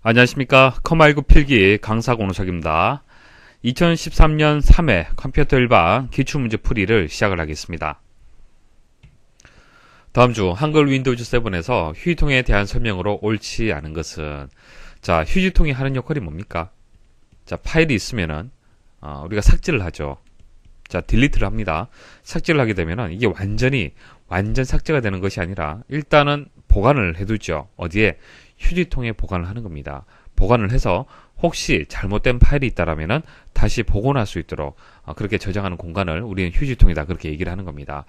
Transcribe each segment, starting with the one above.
안녕하십니까. 컴알고 필기 강사 권우석입니다. 2013년 3회 컴퓨터 일반 기출문제 풀이를 시작을 하겠습니다. 다음 주 한글 윈도우즈 7에서 휴지통에 대한 설명으로 옳지 않은 것은, 자, 휴지통이 하는 역할이 뭡니까? 자, 파일이 있으면은 우리가 삭제를 하죠. 자, 딜리트를 합니다. 삭제를 하게 되면은 이게 완전 삭제가 되는 것이 아니라 일단은 보관을 해두죠. 어디에? 휴지통에 보관을 하는 겁니다. 보관을 해서 혹시 잘못된 파일이 있다라면은 다시 복원할 수 있도록 그렇게 저장하는 공간을 우리는 휴지통이다, 그렇게 얘기를 하는 겁니다.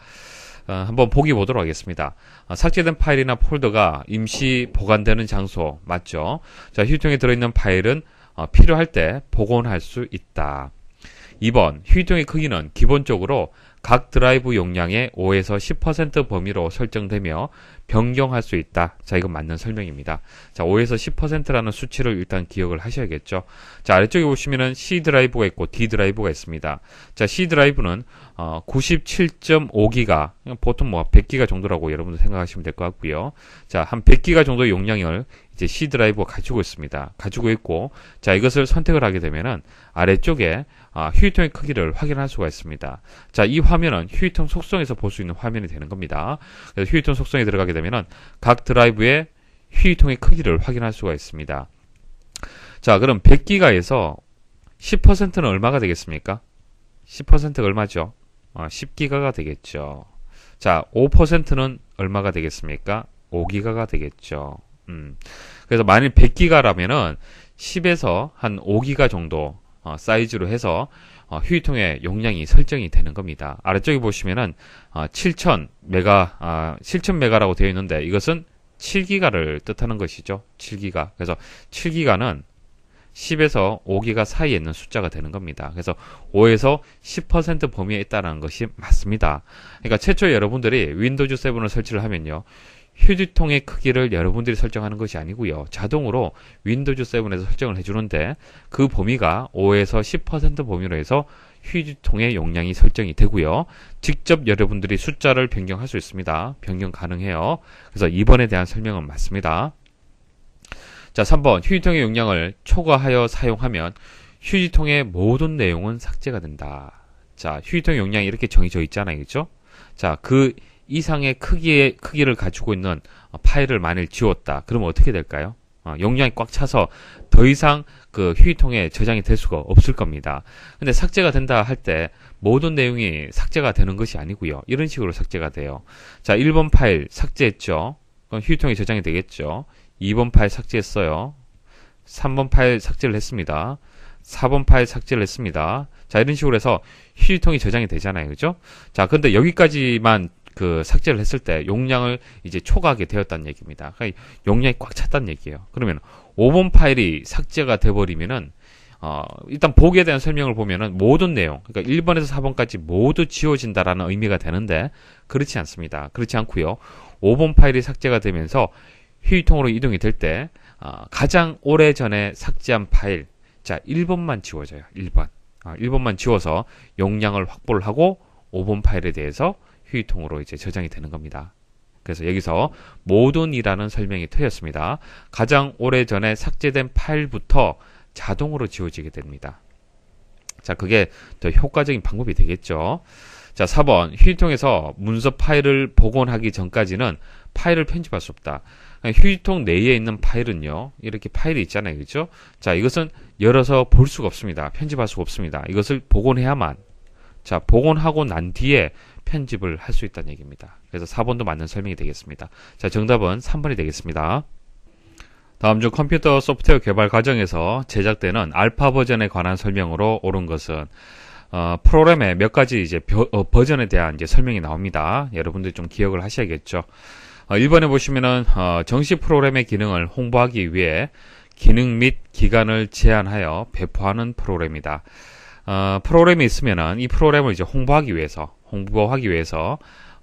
한번 보기 보도록 하겠습니다. 삭제된 파일이나 폴더가 임시 보관되는 장소 맞죠? 자, 휴지통에 들어있는 파일은 필요할 때 복원할 수 있다. 2번, 휴지통의 크기는 기본적으로 각 드라이브 용량의 5에서 10% 범위로 설정되며 변경할 수 있다. 자, 이건 맞는 설명입니다. 자, 5에서 10%라는 수치를 일단 기억을 하셔야겠죠. 자, 아래쪽에 보시면은 C 드라이브가 있고 D 드라이브가 있습니다. 자, C 드라이브는 97.5기가, 보통 100기가 정도라고 여러분들 생각하시면 될 것 같고요. 자, 한 100기가 정도의 용량을 이제 C 드라이브가 가지고 있습니다. 가지고 있고, 자, 이것을 선택을 하게 되면은 아래쪽에 휴지통의 크기를 확인할 수가 있습니다. 자, 이 화면은 휴지통 속성에서 볼 수 있는 화면이 되는 겁니다. 그래서 휴지통 속성에 들어가게 되면은 각 드라이브의 휴지통의 크기를 확인할 수가 있습니다. 자, 그럼 100기가에서 10%는 얼마가 되겠습니까? 10%가 얼마죠? 10기가가 되겠죠. 자, 5%는 얼마가 되겠습니까? 5기가가 되겠죠. 그래서 만일 100기가라면은 10에서 한 5기가 정도 사이즈로 해서 휴지통의 용량이 설정이 되는 겁니다. 아래쪽에 보시면은 7000메가라고 되어 있는데 이것은 7기가를 뜻하는 것이죠. 7기가. 그래서 7기가는 10에서 5기가 사이에 있는 숫자가 되는 겁니다. 그래서 5에서 10% 범위에 있다는 것이 맞습니다. 그러니까 최초에 여러분들이 윈도우즈 7을 설치를 하면요, 휴지통의 크기를 여러분들이 설정하는 것이 아니고요, 자동으로 윈도우즈 7에서 설정을 해주는데 그 범위가 5에서 10% 범위로 해서 휴지통의 용량이 설정이 되고요, 직접 여러분들이 숫자를 변경할 수 있습니다. 변경 가능해요. 그래서 2번에 대한 설명은 맞습니다. 자, 3번, 휴지통의 용량을 초과하여 사용하면 휴지통의 모든 내용은 삭제가 된다. 자, 휴지통의 용량이 이렇게 정해져 있잖아요, 그죠? 자, 그 이상의 크기를 가지고 있는 파일을 만일 지웠다. 그러면 어떻게 될까요? 용량이 꽉 차서 더 이상 그 휴지통에 저장이 될 수가 없을 겁니다. 근데 삭제가 된다 할 때 모든 내용이 삭제가 되는 것이 아니고요, 이런 식으로 삭제가 돼요. 자, 1번 파일 삭제했죠. 그럼 휴지통에 저장이 되겠죠. 2번 파일 삭제했어요. 3번 파일 삭제를 했습니다. 4번 파일 삭제를 했습니다. 자, 이런 식으로 해서 휴지통이 저장이 되잖아요, 그죠? 자, 근데 여기까지만 그 삭제를 했을 때 용량을 이제 초과하게 되었다는 얘기입니다. 그러니까 용량이 꽉 찼다는 얘기예요. 그러면 5번 파일이 삭제가 돼버리면은 일단 보기에 대한 설명을 보면은 모든 내용, 그러니까 1번에서 4번까지 모두 지워진다라는 의미가 되는데 그렇지 않습니다. 그렇지 않고요, 5번 파일이 삭제가 되면서 휴지통으로 이동이 될 때 가장 오래전에 삭제한 파일, 자, 1번만 지워져요. 1번만 지워서 용량을 확보를 하고 5번 파일에 대해서 휴지통으로 이제 저장이 되는 겁니다. 그래서 여기서 모든이라는 설명이 틀렸습니다. 가장 오래전에 삭제된 파일부터 자동으로 지워지게 됩니다. 자, 그게 더 효과적인 방법이 되겠죠. 자, 4번, 휴지통에서 문서 파일을 복원하기 전까지는 파일을 편집할 수 없다. 휴지통 내에 있는 파일은요, 이렇게 파일이 있잖아요, 그죠? 자, 이것은 열어서 볼 수가 없습니다. 편집할 수가 없습니다. 이것을 복원해야만, 자, 복원하고 난 뒤에 편집을 할 수 있다는 얘기입니다. 그래서 4번도 맞는 설명이 되겠습니다. 자, 정답은 3번이 되겠습니다. 다음 중 컴퓨터 소프트웨어 개발 과정에서 제작되는 알파 버전에 관한 설명으로 옳은 것은, 프로그램의 몇 가지 이제 버전에 대한 이제 설명이 나옵니다. 여러분들 좀 기억을 하셔야겠죠. 1번에 보시면은 정식 프로그램의 기능을 홍보하기 위해 기능 및 기간을 제한하여 배포하는 프로그램이다. 프로그램이 있으면은 이 프로그램을 이제 홍보하기 위해서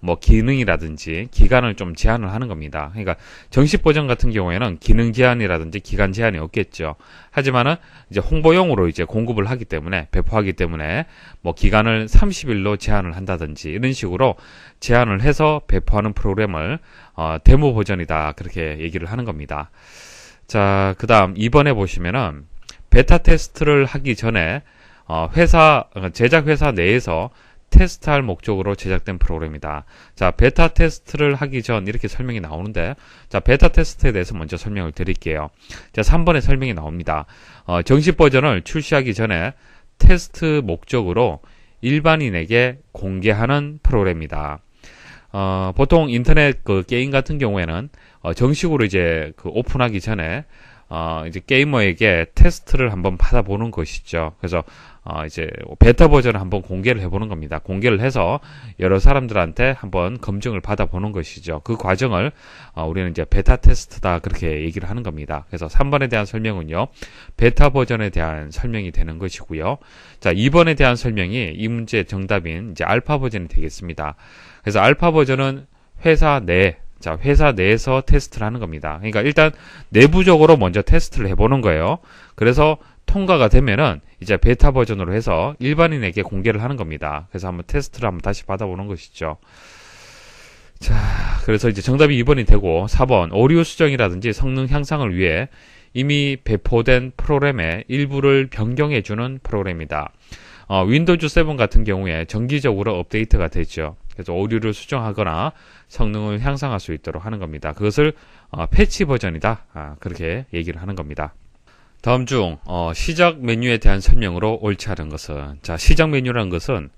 뭐 기능이라든지 기간을 좀 제한을 하는 겁니다. 그러니까 정식 버전 같은 경우에는 기능 제한이라든지 기간 제한이 없겠죠. 하지만은 이제 홍보용으로 이제 공급을 하기 때문에, 배포하기 때문에 뭐 기간을 30일로 제한을 한다든지 이런 식으로 제한을 해서 배포하는 프로그램을 데모 버전이다, 그렇게 얘기를 하는 겁니다. 자, 그 다음 2번에 보시면은 베타 테스트를 하기 전에 제작 회사 내에서 테스트할 목적으로 제작된 프로그램이다. 자, 베타 테스트를 하기 전 이렇게 설명이 나오는데, 자, 베타 테스트에 대해서 먼저 설명을 드릴게요. 자, 3번에 설명이 나옵니다. 정식 버전을 출시하기 전에 테스트 목적으로 일반인에게 공개하는 프로그램이다. 보통 인터넷 그 게임 같은 경우에는 정식으로 이제 그 오픈하기 전에 이제 게이머에게 테스트를 한번 받아보는 것이죠. 그래서 이제 베타 버전을 한번 공개를 해보는 겁니다. 공개를 해서 여러 사람들한테 한번 검증을 받아보는 것이죠. 그 과정을 우리는 이제 베타 테스트다 그렇게 얘기를 하는 겁니다. 그래서 3번에 대한 설명은요, 베타 버전에 대한 설명이 되는 것이고요. 자, 2번에 대한 설명이 이 문제의 정답인 이제 알파 버전이 되겠습니다. 그래서 알파 버전은 회사 내에서 테스트를 하는 겁니다. 그러니까 일단 내부적으로 먼저 테스트를 해보는 거예요. 그래서 통과가 되면은 이제 베타 버전으로 해서 일반인에게 공개를 하는 겁니다. 그래서 한번 테스트를 한번 다시 받아보는 것이죠. 자, 그래서 이제 정답이 2번이 되고 4번 오류 수정이라든지 성능 향상을 위해 이미 배포된 프로그램의 일부를 변경해주는 프로그램이다. 윈도우즈 7 같은 경우에 정기적으로 업데이트가 되죠. 그래서 오류를 수정하거나 성능을 향상할 수 있도록 하는 겁니다. 그것을 패치 버전이다. 그렇게 얘기를 하는 겁니다. 다음 중 시작 메뉴에 대한 설명으로 옳지 않은 것은, 자, 시작 메뉴라는 것은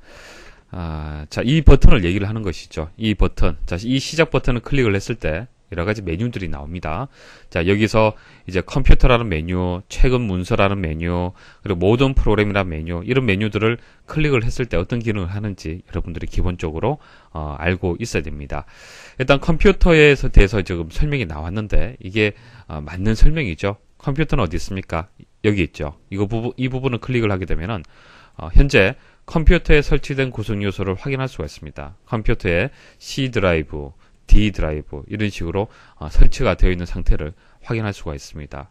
자, 이 버튼을 얘기를 하는 것이죠. 이 버튼, 자, 이 시작 버튼을 클릭을 했을 때 여러 가지 메뉴들이 나옵니다. 자, 여기서 이제 컴퓨터라는 메뉴, 최근 문서라는 메뉴, 그리고 모든 프로그램이라는 메뉴, 이런 메뉴들을 클릭을 했을 때 어떤 기능을 하는지 여러분들이 기본적으로 알고 있어야 됩니다. 일단 컴퓨터에 대해서 지금 설명이 나왔는데 이게 맞는 설명이죠. 컴퓨터는 어디 있습니까? 여기 있죠. 이 부분을 클릭을 하게 되면은 현재 컴퓨터에 설치된 구성 요소를 확인할 수가 있습니다. 컴퓨터에 C 드라이브, D 드라이브 이런 식으로 설치가 되어 있는 상태를 확인할 수가 있습니다.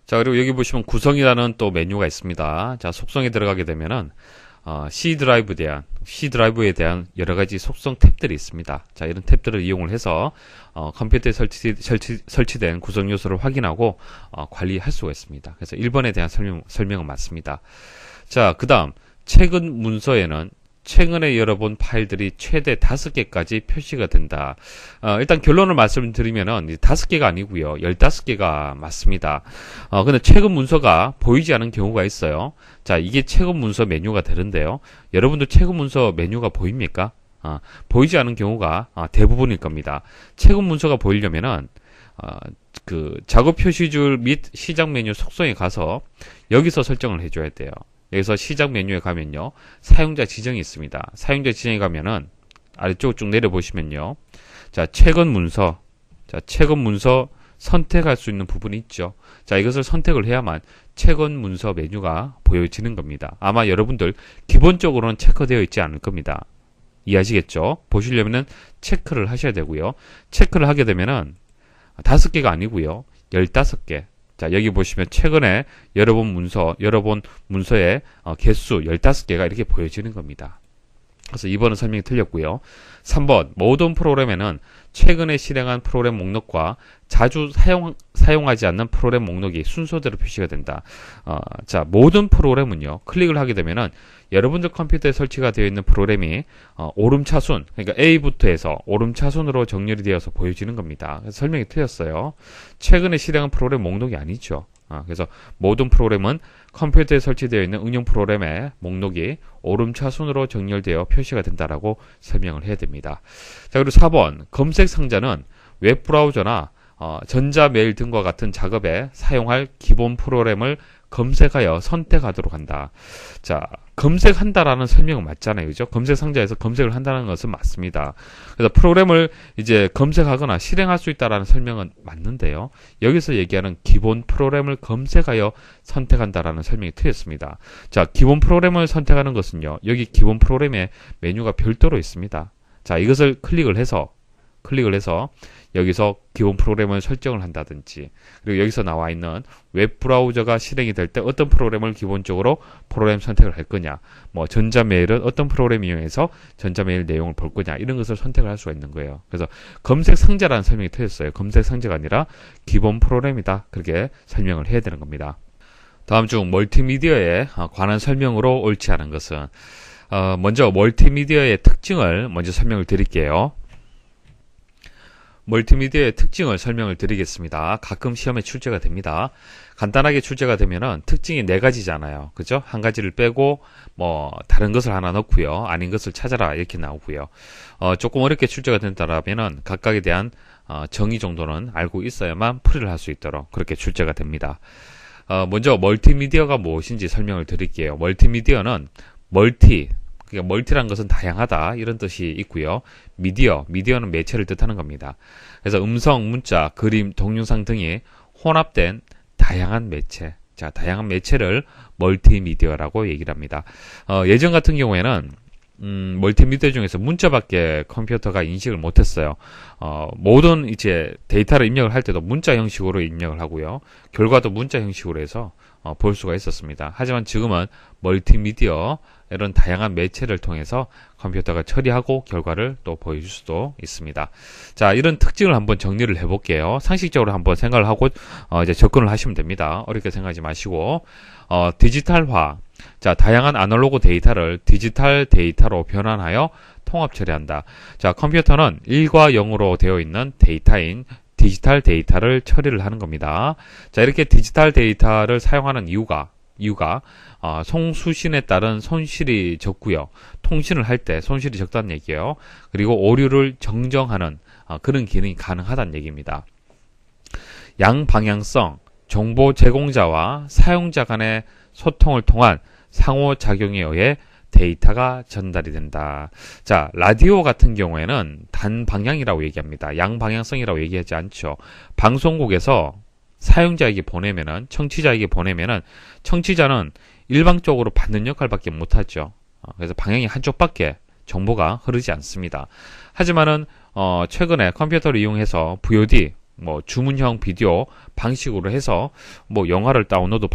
자, 그리고 여기 보시면 구성이라는 또 메뉴가 있습니다. 자, 속성에 들어가게 되면은 C 드라이브에 대한 여러 가지 속성 탭들이 있습니다. 자, 이런 탭들을 이용을 해서 컴퓨터에 설치된 구성 요소를 확인하고 관리할 수가 있습니다. 그래서 1번에 대한 설명은 맞습니다. 자, 그 다음 최근 문서에는 최근에 열어본 파일들이 최대 5개까지 표시가 된다. 일단 결론을 말씀드리면은 5개가 아니고요. 15개가 맞습니다. 근데 최근 문서가 보이지 않은 경우가 있어요. 자, 이게 최근 문서 메뉴가 되는데요. 여러분들 최근 문서 메뉴가 보입니까? 보이지 않은 경우가 대부분일 겁니다. 최근 문서가 보이려면은 그 작업 표시줄 및 시작 메뉴 속성에 가서 여기서 설정을 해줘야 돼요. 여기서 시작 메뉴에 가면요, 사용자 지정이 있습니다. 사용자 지정에 가면은 아래쪽으로 쭉 내려보시면요, 자, 최근 문서 선택할 수 있는 부분이 있죠. 자, 이것을 선택을 해야만 최근 문서 메뉴가 보여지는 겁니다. 아마 여러분들 기본적으로는 체크되어 있지 않을 겁니다. 이해하시겠죠? 보시려면은 체크를 하셔야 되고요. 체크를 하게 되면은 5개가 아니고요, 15개. 자, 여기 보시면 최근에 열어본 문서의 개수 15개가 이렇게 보여지는 겁니다. 그래서 2번은 설명이 틀렸고요. 3번 모든 프로그램에는 최근에 실행한 프로그램 목록과 자주 사용하지 않는 프로그램 목록이 순서대로 표시가 된다. 자, 모든 프로그램은요, 클릭을 하게 되면은 여러분들 컴퓨터에 설치가 되어 있는 프로그램이 오름차순, 그러니까 A부터 해서 오름차순으로 정렬이 되어서 보여지는 겁니다. 그래서 설명이 틀렸어요. 최근에 실행한 프로그램 목록이 아니죠. 그래서 모든 프로그램은 컴퓨터에 설치되어 있는 응용 프로그램의 목록이 오름차순으로 정렬되어 표시가 된다라고 설명을 해야 됩니다. 자, 그리고 4번 검색 상자는 웹브라우저나 전자메일 등과 같은 작업에 사용할 기본 프로그램을 검색하여 선택하도록 한다. 자, 검색한다라는 설명은 맞잖아요. 그죠? 검색 상자에서 검색을 한다는 것은 맞습니다. 그래서 프로그램을 이제 검색하거나 실행할 수 있다라는 설명은 맞는데요. 여기서 얘기하는 기본 프로그램을 검색하여 선택한다라는 설명이 틀렸습니다. 자, 기본 프로그램을 선택하는 것은요, 여기 기본 프로그램의 메뉴가 별도로 있습니다. 자, 이것을 클릭을 해서 클릭을 해서 여기서 기본 프로그램을 설정을 한다든지, 그리고 여기서 나와 있는 웹 브라우저가 실행이 될 때 어떤 프로그램을 기본적으로 프로그램 선택을 할 거냐, 뭐 전자메일은 어떤 프로그램 이용해서 전자메일 내용을 볼 거냐, 이런 것을 선택을 할 수가 있는 거예요. 그래서 검색 상자라는 설명이 틀렸어요. 검색 상자가 아니라 기본 프로그램이다, 그렇게 설명을 해야 되는 겁니다. 다음 중 멀티미디어에 관한 설명으로 옳지 않은 것은, 먼저 멀티미디어의 특징을 먼저 설명을 드릴게요. 멀티미디어의 특징을 설명을 드리겠습니다. 가끔 시험에 출제가 됩니다. 간단하게 출제가 되면은 특징이 4가지잖아요. 그죠? 한 가지를 빼고 뭐 다른 것을 하나 넣고요. 아닌 것을 찾아라, 이렇게 나오고요. 조금 어렵게 출제가 된다라면은 각각에 대한 정의 정도는 알고 있어야만 풀이를 할 수 있도록 그렇게 출제가 됩니다. 먼저 멀티미디어가 무엇인지 설명을 드릴게요. 멀티미디어는 그러니까 멀티란 것은 다양하다, 이런 뜻이 있고요. 미디어는 매체를 뜻하는 겁니다. 그래서 음성, 문자, 그림, 동영상 등이 혼합된 다양한 매체. 자, 다양한 매체를 멀티미디어라고 얘기를 합니다. 예전 같은 경우에는 멀티미디어 중에서 문자밖에 컴퓨터가 인식을 못했어요. 모든 이제 데이터를 입력을 할 때도 문자 형식으로 입력을 하고요. 결과도 문자 형식으로 해서 볼 수가 있었습니다. 하지만 지금은 멀티미디어, 이런 다양한 매체를 통해서 컴퓨터가 처리하고 결과를 또 보여줄 수도 있습니다. 자, 이런 특징을 한번 정리를 해볼게요. 상식적으로 한번 생각을 하고 이제 접근을 하시면 됩니다. 어렵게 생각하지 마시고, 디지털화. 자, 다양한 아날로그 데이터를 디지털 데이터로 변환하여 통합 처리한다. 자, 컴퓨터는 1과 0으로 되어 있는 데이터인 디지털 데이터를 처리를 하는 겁니다. 자, 이렇게 디지털 데이터를 사용하는 이유가 송수신에 따른 손실이 적고요. 통신을 할 때 손실이 적다는 얘기예요. 그리고 오류를 정정하는 그런 기능이 가능하다는 얘기입니다. 양방향성, 정보 제공자와 사용자 간의 소통을 통한 상호작용에 의해 데이터가 전달이 된다. 자, 라디오 같은 경우에는 단방향이라고 얘기합니다. 양방향성이라고 얘기하지 않죠. 방송국에서 사용자에게 보내면은, 청취자에게 보내면은, 청취자는 일방적으로 받는 역할밖에 못하죠. 그래서 방향이 한쪽밖에 정보가 흐르지 않습니다. 하지만은 최근에 컴퓨터를 이용해서 VOD, 뭐 주문형 비디오 방식으로 해서 뭐 영화를 다운로드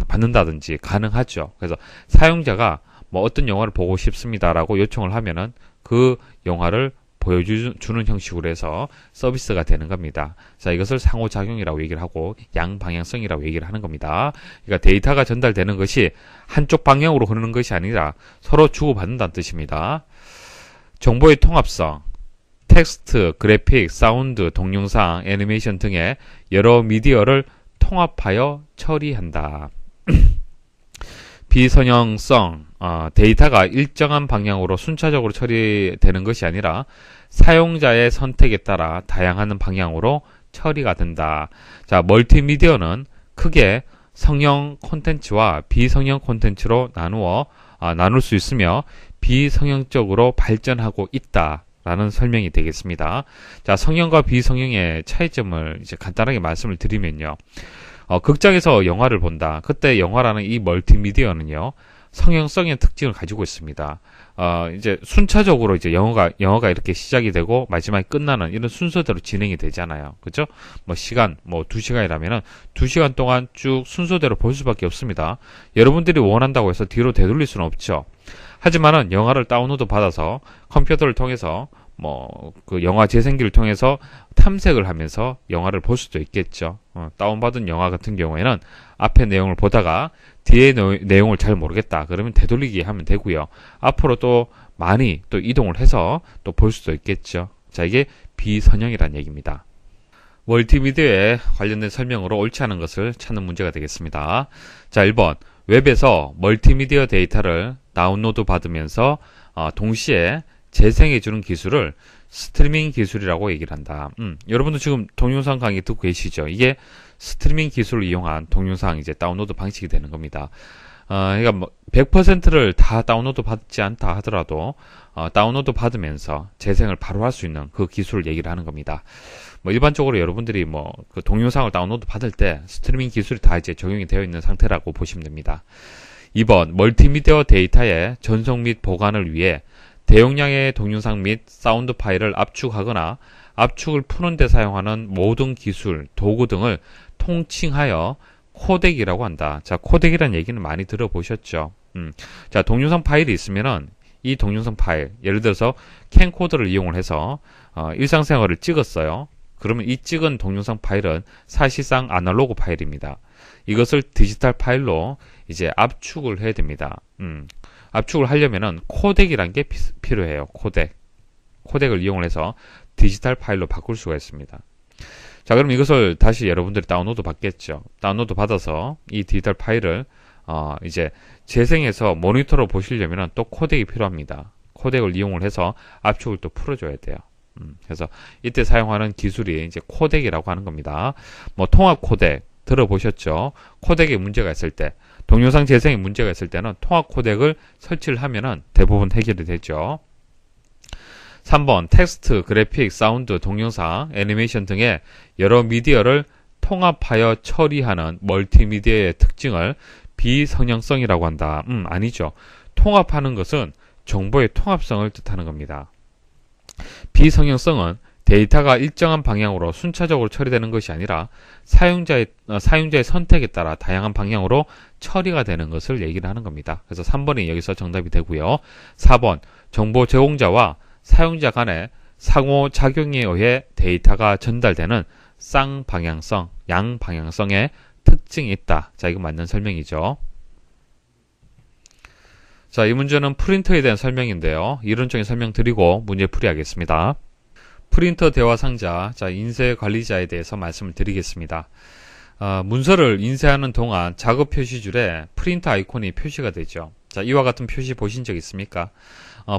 받는다든지 가능하죠. 그래서 사용자가 뭐 어떤 영화를 보고 싶습니다라고 요청을 하면은 그 영화를 보여주는 형식으로 해서 서비스가 되는 겁니다. 자, 이것을 상호작용이라고 얘기를 하고 양방향성이라고 얘기를 하는 겁니다. 그러니까 데이터가 전달되는 것이 한쪽 방향으로 흐르는 것이 아니라 서로 주고받는다는 뜻입니다. 정보의 통합성, 텍스트, 그래픽, 사운드, 동영상, 애니메이션 등의 여러 미디어를 통합하여 처리한다. 비선형성, 데이터가 일정한 방향으로 순차적으로 처리되는 것이 아니라 사용자의 선택에 따라 다양한 방향으로 처리가 된다. 자, 멀티미디어는 크게 성형 콘텐츠와 비성형 콘텐츠로 나눌 수 있으며 비성형적으로 발전하고 있다라는 설명이 되겠습니다. 자, 성형과 비성형의 차이점을 이제 간단하게 말씀을 드리면요. 극장에서 영화를 본다. 그때 영화라는 이 멀티미디어는요, 성형성의 특징을 가지고 있습니다. 이제 순차적으로 이제 영화가 이렇게 시작이 되고 마지막에 끝나는 이런 순서대로 진행이 되잖아요. 그죠? 뭐 시간, 뭐 2시간이라면은 2시간 동안 쭉 순서대로 볼 수밖에 없습니다. 여러분들이 원한다고 해서 뒤로 되돌릴 수는 없죠. 하지만은 영화를 다운로드 받아서 컴퓨터를 통해서 그 영화 재생기를 통해서 탐색을 하면서 영화를 볼 수도 있겠죠. 다운받은 영화 같은 경우에는 앞에 내용을 보다가 뒤에 내용을 잘 모르겠다. 그러면 되돌리기 하면 되고요. 앞으로 또 많이 또 이동을 해서 또 볼 수도 있겠죠. 자, 이게 비선형이라는 얘기입니다. 멀티미디어에 관련된 설명으로 옳지 않은 것을 찾는 문제가 되겠습니다. 자, 1번. 웹에서 멀티미디어 데이터를 다운로드 받으면서 동시에 재생해주는 기술을 스트리밍 기술이라고 얘기를 한다. 여러분도 지금 동영상 강의 듣고 계시죠? 이게 스트리밍 기술을 이용한 동영상 이제 다운로드 방식이 되는 겁니다. 그러니까 100%를 다 다운로드 받지 않다 하더라도 다운로드 받으면서 재생을 바로 할 수 있는 그 기술을 얘기를 하는 겁니다. 일반적으로 여러분들이 그 동영상을 다운로드 받을 때 스트리밍 기술이 다 이제 적용이 되어 있는 상태라고 보시면 됩니다. 2번, 멀티미디어 데이터의 전송 및 보관을 위해 대용량의 동영상 및 사운드 파일을 압축하거나 압축을 푸는 데 사용하는 모든 기술, 도구 등을 통칭하여 코덱이라고 한다. 자, 코덱이라는 얘기는 많이 들어보셨죠? 자, 동영상 파일이 있으면은 이 동영상 파일, 예를 들어서 캠코더를 이용을 해서 일상생활을 찍었어요. 그러면 이 찍은 동영상 파일은 사실상 아날로그 파일입니다. 이것을 디지털 파일로 이제 압축을 해야 됩니다. 압축을 하려면은 코덱이란 게 필요해요. 코덱을 이용을 해서 디지털 파일로 바꿀 수가 있습니다. 자, 그럼 이것을 다시 여러분들이 다운로드 받겠죠. 다운로드 받아서 이 디지털 파일을 이제 재생해서 모니터로 보시려면 또 코덱이 필요합니다. 코덱을 이용을 해서 압축을 또 풀어줘야 돼요. 그래서 이때 사용하는 기술이 이제 코덱이라고 하는 겁니다. 뭐 통합 코덱 들어보셨죠? 코덱에 문제가 있을 때, 동영상 재생에 문제가 있을 때는 통합 코덱을 설치를 하면은 대부분 해결이 되죠. 3번 텍스트, 그래픽, 사운드, 동영상, 애니메이션 등의 여러 미디어를 통합하여 처리하는 멀티미디어의 특징을 비성형성이라고 한다. 아니죠. 통합하는 것은 정보의 통합성을 뜻하는 겁니다. 비성형성은 데이터가 일정한 방향으로 순차적으로 처리되는 것이 아니라 사용자의 선택에 따라 다양한 방향으로 처리가 되는 것을 얘기를 하는 겁니다. 그래서 3번이 여기서 정답이 되고요. 4번 정보 제공자와 사용자 간의 상호작용에 의해 데이터가 전달되는 쌍방향성, 양방향성의 특징이 있다. 자, 이거 맞는 설명이죠. 자, 이 문제는 프린터에 대한 설명인데요. 이론적인 설명 드리고 문제 풀이하겠습니다. 프린터 대화 상자, 자, 인쇄 관리자에 대해서 말씀을 드리겠습니다. 문서를 인쇄하는 동안 작업 표시줄에 프린터 아이콘이 표시가 되죠. 자, 이와 같은 표시 보신 적 있습니까?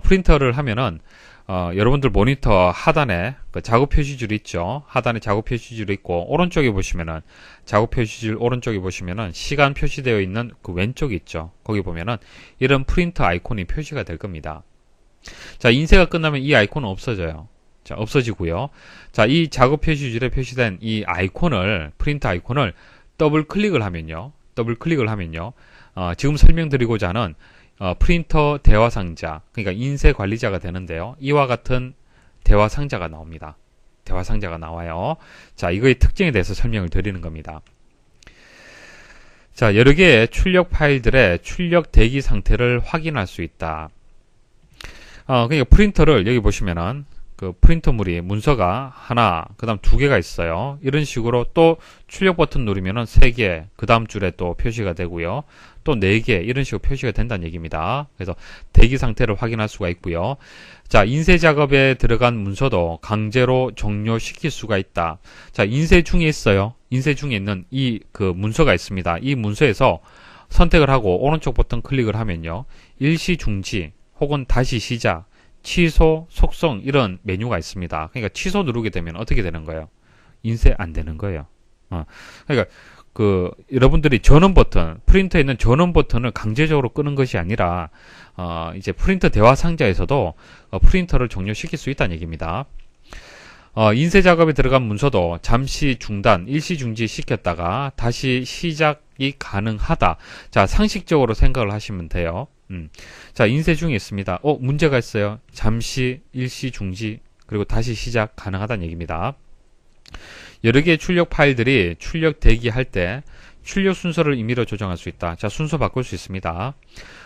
프린터를 하면은 여러분들 모니터 하단에 그 작업 표시줄이 있죠. 하단에 작업 표시줄이 있고 오른쪽에 보시면은 작업 표시줄 오른쪽에 보시면은 시간 표시되어 있는 그 왼쪽이 있죠. 거기 보면은 이런 프린터 아이콘이 표시가 될 겁니다. 자, 인쇄가 끝나면 이 아이콘은 없어져요. 자, 없어지고요. 자, 이 작업 표시줄에 표시된 이 아이콘을, 프린터 아이콘을 더블 클릭을 하면요. 지금 설명드리고자 하는 프린터 대화 상자, 그러니까 인쇄 관리자가 되는데요. 이와 같은 대화 상자가 나옵니다. 대화 상자가 나와요. 자, 이거의 특징에 대해서 설명을 드리는 겁니다. 자, 여러 개의 출력 파일들의 출력 대기 상태를 확인할 수 있다. 그러니까 프린터를 여기 보시면은 그 프린터물이 문서가 하나, 그 다음 두 개가 있어요. 이런 식으로 또 출력 버튼 누르면은 3개, 그 다음 줄에 또 표시가 되고요. 또 4개, 이런 식으로 표시가 된다는 얘기입니다. 그래서 대기 상태를 확인할 수가 있고요. 자, 인쇄 작업에 들어간 문서도 강제로 종료시킬 수가 있다. 자, 인쇄 중에 있어요. 인쇄 중에 있는 이 그 문서가 있습니다. 이 문서에서 선택을 하고 오른쪽 버튼 클릭을 하면요. 일시 중지 혹은 다시 시작, 취소, 속성 이런 메뉴가 있습니다. 그러니까 취소 누르게 되면 어떻게 되는 거예요? 인쇄 안 되는 거예요. 그러니까 그 여러분들이 전원 버튼, 프린터에 있는 전원 버튼을 강제적으로 끄는 것이 아니라 이제 프린터 대화 상자에서도 프린터를 종료시킬 수 있다는 얘기입니다. 인쇄 작업에 들어간 문서도 잠시 중단, 일시 중지 시켰다가 다시 시작이 가능하다. 자, 상식적으로 생각을 하시면 돼요. 자, 인쇄 중에 있습니다. 문제가 있어요. 잠시 일시 중지, 그리고 다시 시작 가능하다는 얘기입니다. 여러 개의 출력 파일들이 출력 대기할 때 출력 순서를 임의로 조정할 수 있다. 자, 순서 바꿀 수 있습니다.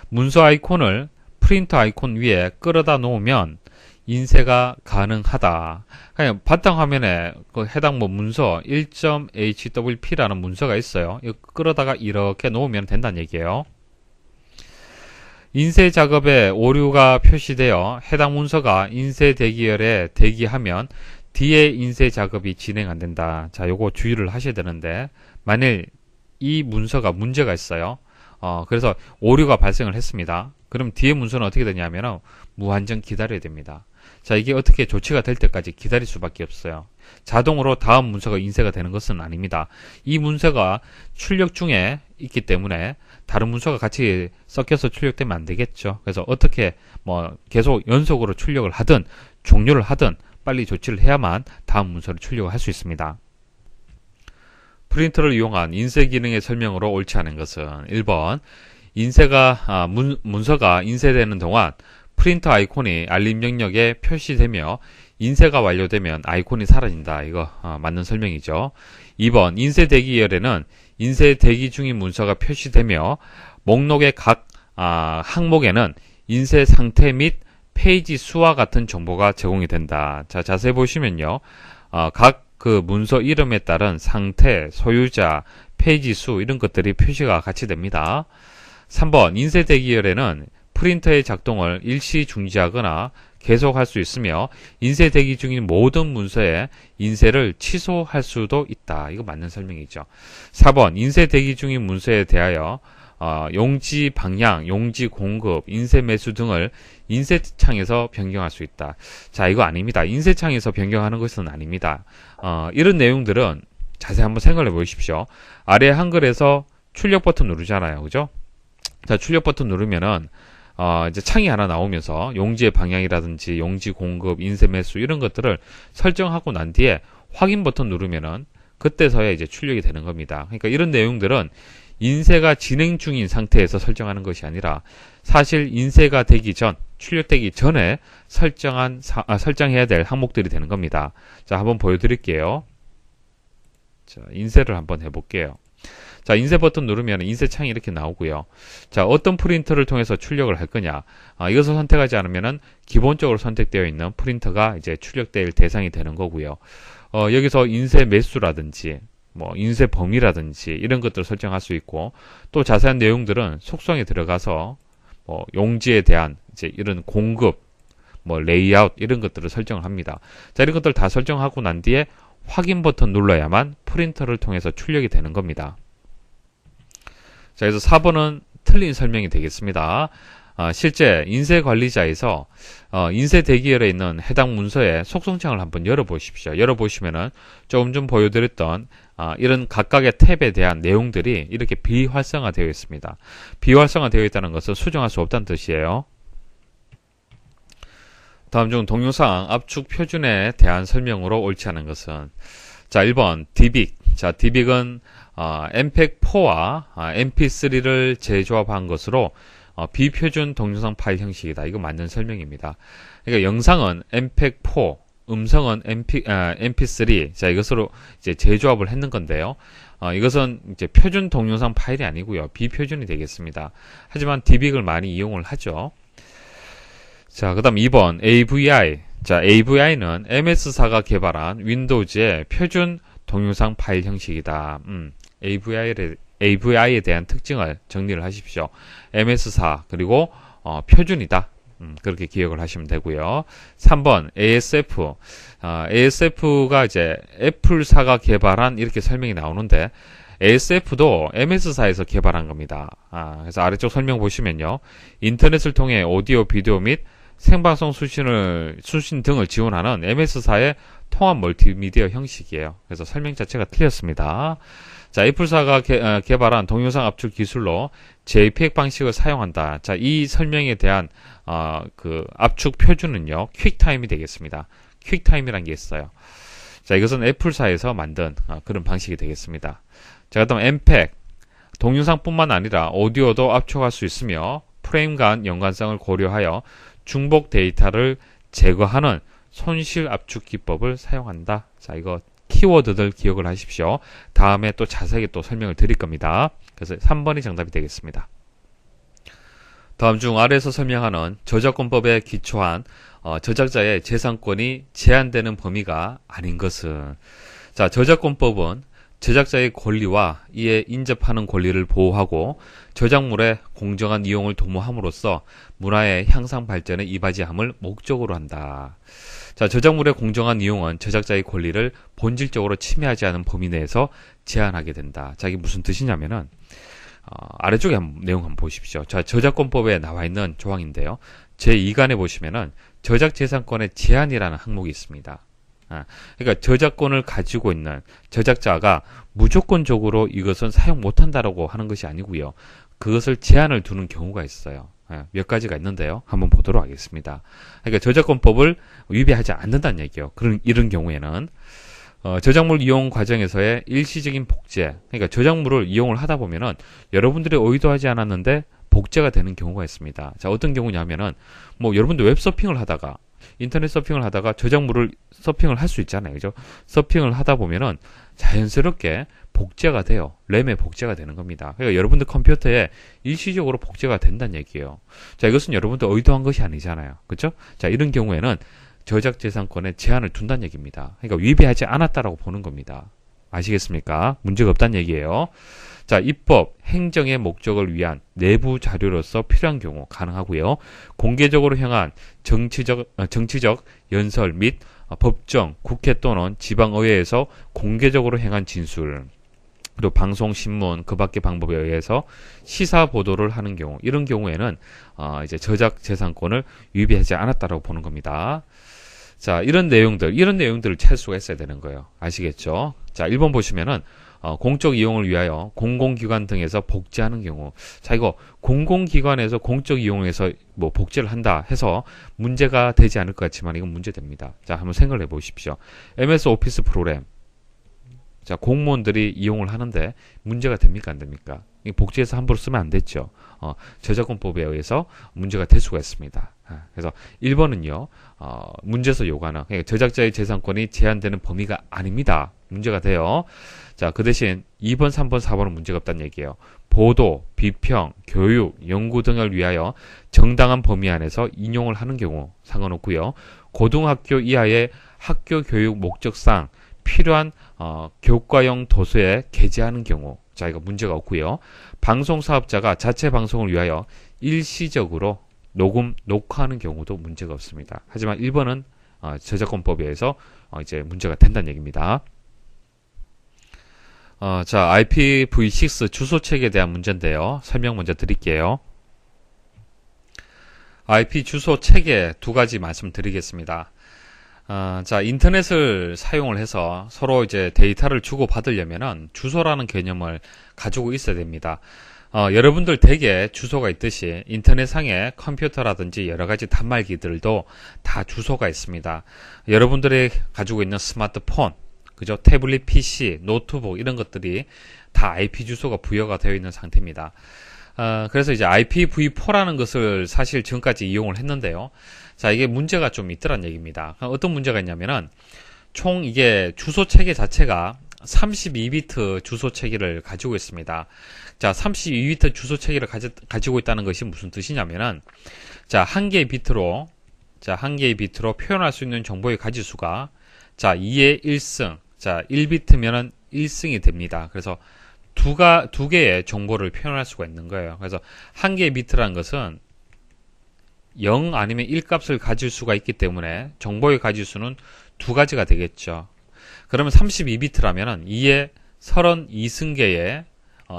문서 아이콘을 프린터 아이콘 위에 끌어다 놓으면 인쇄가 가능하다. 그냥 바탕화면에 그 해당 문서 1.hwp라는 문서가 있어요. 이거 끌어다가 이렇게 놓으면 된다는 얘기예요. 인쇄 작업에 오류가 표시되어 해당 문서가 인쇄 대기열에 대기하면 뒤에 인쇄 작업이 진행 안 된다. 자, 요거 주의를 하셔야 되는데, 만일 이 문서가 문제가 있어요. 그래서 오류가 발생을 했습니다. 그럼 뒤에 문서는 어떻게 되냐면 무한정 기다려야 됩니다. 자, 이게 어떻게 조치가 될 때까지 기다릴 수밖에 없어요. 자동으로 다음 문서가 인쇄가 되는 것은 아닙니다. 이 문서가 출력 중에 있기 때문에 다른 문서가 같이 섞여서 출력되면 안 되겠죠. 그래서 어떻게 계속 연속으로 출력을 하든 종료를 하든 빨리 조치를 해야만 다음 문서를 출력을 할 수 있습니다. 프린터를 이용한 인쇄 기능의 설명으로 옳지 않은 것은 1번 문서가 인쇄되는 동안 프린터 아이콘이 알림 영역에 표시되며 인쇄가 완료되면 아이콘이 사라진다. 이거 맞는 설명이죠. 2번 인쇄 대기열에는 인쇄 대기 중인 문서가 표시되며 목록의 각 항목에는 인쇄 상태 및 페이지 수와 같은 정보가 제공이 된다. 자, 자세히 보시면요. 각 그 문서 이름에 따른 상태, 소유자, 페이지 수 이런 것들이 표시가 같이 됩니다. 3번 인쇄 대기열에는 프린터의 작동을 일시 중지하거나 계속할 수 있으며 인쇄 대기 중인 모든 문서의 인쇄를 취소할 수도 있다. 이거 맞는 설명이죠. 4번 인쇄 대기 중인 문서에 대하여 용지 방향, 용지 공급, 인쇄 매수 등을 인쇄창에서 변경할 수 있다. 자, 이거 아닙니다. 인쇄창에서 변경하는 것은 아닙니다. 이런 내용들은 자세히 한번 생각해 보십시오. 아래 한글에서 출력 버튼 누르잖아요. 그죠? 자, 출력 버튼 누르면은 이제 창이 하나 나오면서 용지의 방향이라든지 용지 공급, 인쇄 매수 이런 것들을 설정하고 난 뒤에 확인 버튼 누르면은 그때서야 이제 출력이 되는 겁니다. 그러니까 이런 내용들은 인쇄가 진행 중인 상태에서 설정하는 것이 아니라 사실 인쇄가 되기 전, 출력되기 전에 설정해야 될 항목들이 되는 겁니다. 자, 한번 보여드릴게요. 자, 인쇄를 한번 해볼게요. 자, 인쇄 버튼 누르면 인쇄 창이 이렇게 나오고요. 자, 어떤 프린터를 통해서 출력을 할 거냐. 이것을 선택하지 않으면은 기본적으로 선택되어 있는 프린터가 이제 출력될 대상이 되는 거고요. 여기서 인쇄 매수라든지 뭐 인쇄 범위라든지 이런 것들을 설정할 수 있고 또 자세한 내용들은 속성에 들어가서 뭐 용지에 대한 이제 이런 공급, 뭐 레이아웃 이런 것들을 설정을 합니다. 자, 이런 것들 다 설정하고 난 뒤에 확인 버튼 눌러야만 프린터를 통해서 출력이 되는 겁니다. 자, 그래서 4번은 틀린 설명이 되겠습니다. 실제 인쇄 관리자에서 인쇄 대기열에 있는 해당 문서의 속성창을 한번 열어보십시오. 열어보시면은 조금 전 보여드렸던 이런 각각의 탭에 대한 내용들이 이렇게 비활성화되어 있습니다. 비활성화되어 있다는 것은 수정할 수 없다는 뜻이에요. 다음 중 동영상 압축 표준에 대한 설명으로 옳지 않은 것은 자, 1번 디빅. 자, 디빅은 MPEG-4와 MP3를 재조합한 것으로 비표준 동영상 파일 형식이다. 이거 맞는 설명입니다. 그러니까 영상은 MPEG-4, 음성은 MP3. 자, 이것으로 이제 재조합을 했는 건데요. 이것은 이제 표준 동영상 파일이 아니고요. 비표준이 되겠습니다. 하지만 디빅을 많이 이용을 하죠. 자, 그다음 2번 AVI. 자, AVI는 MS사가 개발한 윈도우즈의 표준 동영상 파일 형식이다. AVI에 대한 특징을 정리를 하십시오. MS사 그리고 표준이다. 그렇게 기억을 하시면 되고요. 3번 ASF. ASF가 이제 애플사가 개발한 이렇게 설명이 나오는데 ASF도 MS사에서 개발한 겁니다. 그래서 아래쪽 설명 보시면요. 인터넷을 통해 오디오, 비디오 및 생방송 수신 등을 지원하는 MS사의 통합 멀티미디어 형식이에요. 그래서 설명 자체가 틀렸습니다. 자, 애플사가 개발한 동영상 압축 기술로 JPEG 방식을 사용한다. 자, 이 설명에 대한 그 압축 표준은요, 퀵타임이 되겠습니다. 퀵타임이라는 게 있어요. 자, 이것은 애플사에서 만든 그런 방식이 되겠습니다. 자, 그다음 MPEG. 동영상뿐만 아니라 오디오도 압축할 수 있으며 프레임 간 연관성을 고려하여 중복 데이터를 제거하는 손실 압축 기법을 사용한다. 자, 이거 키워드들 기억을 하십시오. 다음에 또 자세하게 또 설명을 드릴 겁니다. 그래서 3번이 정답이 되겠습니다. 다음 중 아래에서 설명하는 저작권법에 기초한 저작자의 재산권이 제한되는 범위가 아닌 것은 자, 저작권법은 제작자의 권리와 이에 인접하는 권리를 보호하고 저작물의 공정한 이용을 도모함으로써 문화의 향상 발전에 이바지함을 목적으로 한다. 자, 저작물의 공정한 이용은 제작자의 권리를 본질적으로 침해하지 않은 범위 내에서 제한하게 된다. 자, 이게 무슨 뜻이냐면은 아래쪽에 내용 한번 보십시오. 자, 저작권법에 나와 있는 조항인데요. 제2간에 보시면은 저작재산권의 제한이라는 항목이 있습니다. 그러니까 저작권을 가지고 있는 저작자가 무조건적으로 이것은 사용 못한다라고 하는 것이 아니고요. 그것을 제한을 두는 경우가 있어요. 몇 가지가 있는데요. 한번 보도록 하겠습니다. 그러니까 저작권법을 위배하지 않는다는 얘기예요. 이런 경우에는 저작물 이용 과정에서의 일시적인 복제, 그러니까 저작물을 이용을 하다 보면은 여러분들이 의도하지 않았는데 복제가 되는 경우가 있습니다. 자, 어떤 경우냐면은 뭐 여러분들 웹서핑을 하다가 인터넷 서핑을 하다가 저작물을 서핑을 할 수 있잖아요. 그죠? 서핑을 하다 보면은 자연스럽게 복제가 돼요. 램에 복제가 되는 겁니다. 그러니까 여러분들 컴퓨터에 일시적으로 복제가 된다는 얘기예요. 자, 이것은 여러분들 의도한 것이 아니잖아요. 그죠? 자, 이런 경우에는 저작재산권에 제한을 둔다는 얘기입니다. 그러니까 위배하지 않았다라고 보는 겁니다. 아시겠습니까? 문제가 없다는 얘기예요. 자, 입법, 행정의 목적을 위한 내부 자료로서 필요한 경우 가능하고요. 공개적으로 행한 정치적 연설 및 법정, 국회 또는 지방의회에서 공개적으로 행한 진술, 그리고 방송, 신문, 그 밖의 방법에 의해서 시사 보도를 하는 경우, 이런 경우에는 이제 저작재산권을 위배하지 않았다라고 보는 겁니다. 자, 이런 내용들을 찾을 수가 있어야 되는 거예요. 아시겠죠? 자, 1번 보시면은 공적 이용을 위하여 공공기관 등에서 복제하는 경우. 자, 이거 공공기관에서 공적 이용을 해서 뭐 복제를 한다 해서 문제가 되지 않을 것 같지만 이건 문제됩니다. 자, 한번 생각을 해보십시오. MS 오피스 프로그램. 자, 공무원들이 이용을 하는데 문제가 됩니까? 안 됩니까? 복제해서 함부로 쓰면 안 됐죠. 저작권법에 의해서 문제가 될 수가 있습니다. 그래서 1번은요, 문제서 요구하는, 그러니까 저작자의 재산권이 제한되는 범위가 아닙니다. 문제가 돼요. 자, 그 대신 2번, 3번, 4번은 문제가 없다는 얘기예요. 보도, 비평, 교육, 연구 등을 위하여 정당한 범위 안에서 인용을 하는 경우 상관없고요. 고등학교 이하의 학교 교육 목적상 필요한 교과형 도서에 게재하는 경우, 자, 이거 문제가 없고요. 방송 사업자가 자체 방송을 위하여 일시적으로 녹화하는 경우도 문제가 없습니다. 하지만 1번은 저작권법에 의해서 이제 문제가 된다는 얘기입니다. 자, IPv6 주소책에 대한 문제인데요. 설명 먼저 드릴게요. IP 주소 체계 두 가지 말씀드리겠습니다. 자, 인터넷을 사용을 해서 서로 이제 데이터를 주고받으려면은 주소라는 개념을 가지고 있어야 됩니다. 여러분들 댁에 주소가 있듯이 인터넷상의 컴퓨터라든지 여러 가지 단말기들도 다 주소가 있습니다. 여러분들이 가지고 있는 스마트폰, 그죠? 태블릿 PC, 노트북 이런 것들이 다 IP 주소가 부여가 되어 있는 상태입니다. 그래서 이제 IPv4라는 것을 사실 지금까지 이용을 했는데요. 자, 이게 문제가 좀 있더란 얘기입니다. 어떤 문제가 있냐면은 총 이게 주소 체계 자체가 32비트 주소 체계를 가지고 있습니다. 자, 32비트 주소 체계를 가지고 있다는 것이 무슨 뜻이냐면은 자, 한 개의 비트로 표현할 수 있는 정보의 가지수가 자, 2의 1승. 자, 1비트면은 1승이 됩니다. 그래서 두 개의 정보를 표현할 수가 있는 거예요. 그래서 한 개의 비트라는 것은 0 아니면 1 값을 가질 수가 있기 때문에 정보의 가지수는 두 가지가 되겠죠. 그러면 32비트라면 2의 32승계의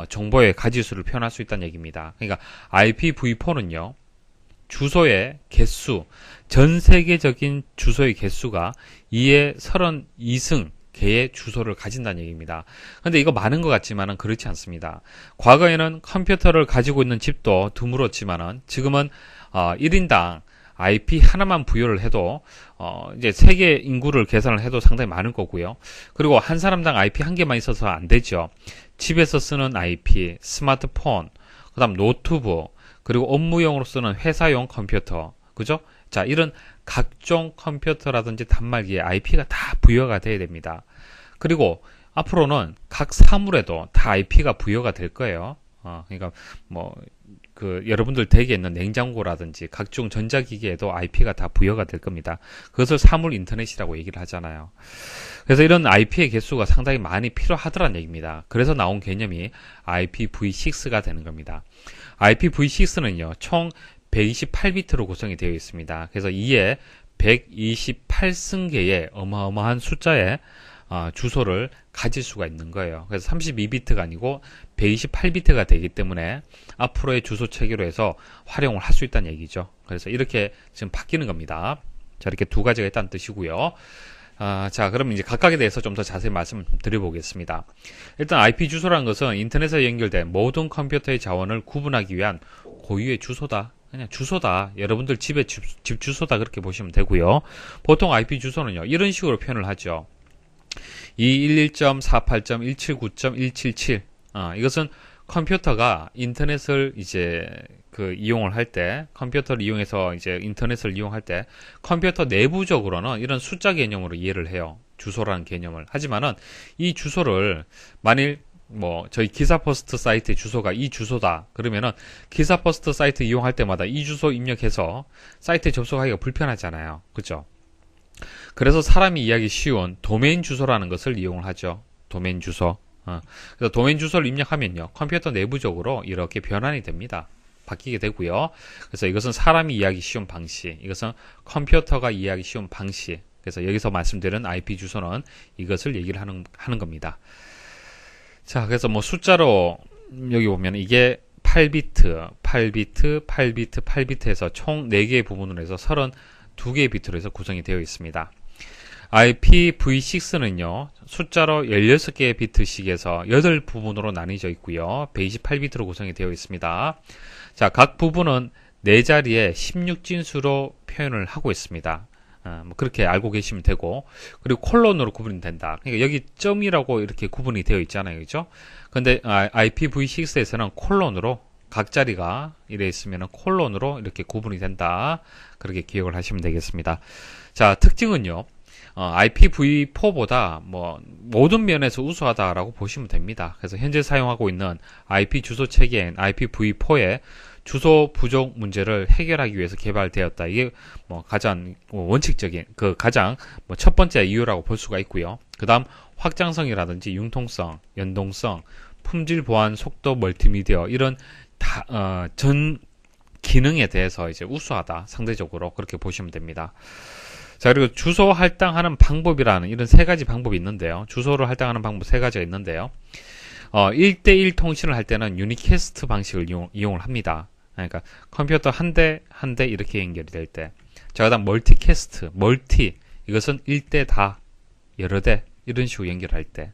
정보의 가지수를 표현할 수 있다는 얘기입니다. 그러니까 IPv4는요, 주소의 개수, 전 세계적인 주소의 개수가 2의 32승 개의 주소를 가진다는 얘기입니다. 근데 이거 많은 것 같지만은 그렇지 않습니다. 과거에는 컴퓨터를 가지고 있는 집도 드물었지만은 지금은 1인당 IP 하나만 부여를 해도 이제 세계 인구를 계산을 해도 상당히 많을 거고요. 그리고 한 사람당 IP 한 개만 있어서 안 되죠. 집에서 쓰는 IP, 스마트폰, 그다음 노트북, 그리고 업무용으로 쓰는 회사용 컴퓨터, 그죠? 자, 이런 각종 컴퓨터라든지 단말기에 IP가 다 부여가 돼야 됩니다. 그리고 앞으로는 각 사물에도 다 IP가 부여가 될 거예요. 그러니까 여러분들 댁에 있는 냉장고라든지 각종 전자기기에도 IP가 다 부여가 될 겁니다. 그것을 사물 인터넷이라고 얘기를 하잖아요. 그래서 이런 IP의 개수가 상당히 많이 필요하더란 얘기입니다. 그래서 나온 개념이 IPv6가 되는 겁니다. IPv6는요, 총 128비트로 구성이 되어 있습니다. 그래서 이에 128승계의 어마어마한 숫자의 주소를 가질 수가 있는 거예요. 그래서 32비트가 아니고 128비트가 되기 때문에 앞으로의 주소 체계로 해서 활용을 할 수 있다는 얘기죠. 그래서 이렇게 지금 바뀌는 겁니다. 자, 이렇게 두 가지가 있다는 뜻이고요. 자, 그럼 이제 각각에 대해서 좀 더 자세히 말씀을 드려보겠습니다. 일단 IP 주소라는 것은 인터넷에 연결된 모든 컴퓨터의 자원을 구분하기 위한 고유의 주소다. 그냥 주소다. 여러분들 집의 집 주소다. 그렇게 보시면 되고요. 보통 IP 주소는요, 이런 식으로 표현을 하죠. 211.48.179.177. 이것은 컴퓨터가 인터넷을 이제 그 이용을 할 때, 컴퓨터를 이용해서 이제 인터넷을 이용할 때 컴퓨터 내부적으로는 이런 숫자 개념으로 이해를 해요. 주소라는 개념을. 하지만은 이 주소를 만일 뭐 저희 기사포스트 사이트의 주소가 이 주소다 그러면은 기사포스트 사이트 이용할 때마다 이 주소 입력해서 사이트에 접속하기가 불편하잖아요. 그죠? 그래서 사람이 이해하기 쉬운 도메인 주소라는 것을 이용을 하죠. 도메인 주소. 그래서 도메인 주소를 입력하면요, 컴퓨터 내부적으로 이렇게 변환이 됩니다. 바뀌게 되고요. 그래서 이것은 사람이 이해하기 쉬운 방식, 이것은 컴퓨터가 이해하기 쉬운 방식. 그래서 여기서 말씀드린 IP 주소는 이것을 얘기를 하는 겁니다. 자, 그래서 뭐 숫자로 여기 보면 이게 8비트, 8비트, 8비트, 8비트에서 총 4개의 부분으로 해서 32개의 비트로 해서 구성이 되어 있습니다. IPv6는요, 숫자로 16개의 비트씩에서 8부분으로 나뉘어져 있고요. 128비트로 구성이 되어 있습니다. 자, 각 부분은 4자리에 16진수로 표현을 하고 있습니다. 뭐 그렇게 알고 계시면 되고, 그리고 콜론으로 구분이 된다. 그러니까 여기 점이라고 이렇게 구분이 되어 있잖아요. 그죠? 근데 IPv6에서는 콜론으로 각 자리가 이래 있으면 콜론으로 이렇게 구분이 된다. 그렇게 기억을 하시면 되겠습니다. 자, 특징은요, IPv4보다 뭐 모든 면에서 우수하다라고 보시면 됩니다. 그래서 현재 사용하고 있는 IP 주소 체계인 IPv4의 주소 부족 문제를 해결하기 위해서 개발되었다. 이게 뭐 가장 원칙적인 가장 첫 번째 이유라고 볼 수가 있고요. 그다음 확장성이라든지 융통성, 연동성, 품질 보안, 속도, 멀티미디어 이런 전 기능에 대해서 이제 우수하다. 상대적으로 그렇게 보시면 됩니다. 자, 그리고 주소 할당하는 방법이라는 이런 3가지 방법이 있는데요. 주소를 할당하는 방법 3가지가 있는데요. 1대1 통신을 할 때는 유니캐스트 방식을 이용을 합니다. 그러니까 컴퓨터 한 대 이렇게 연결이 될 때. 자, 그다음 멀티캐스트, 이것은 1대 다, 여러 대 이런 식으로 연결할 때.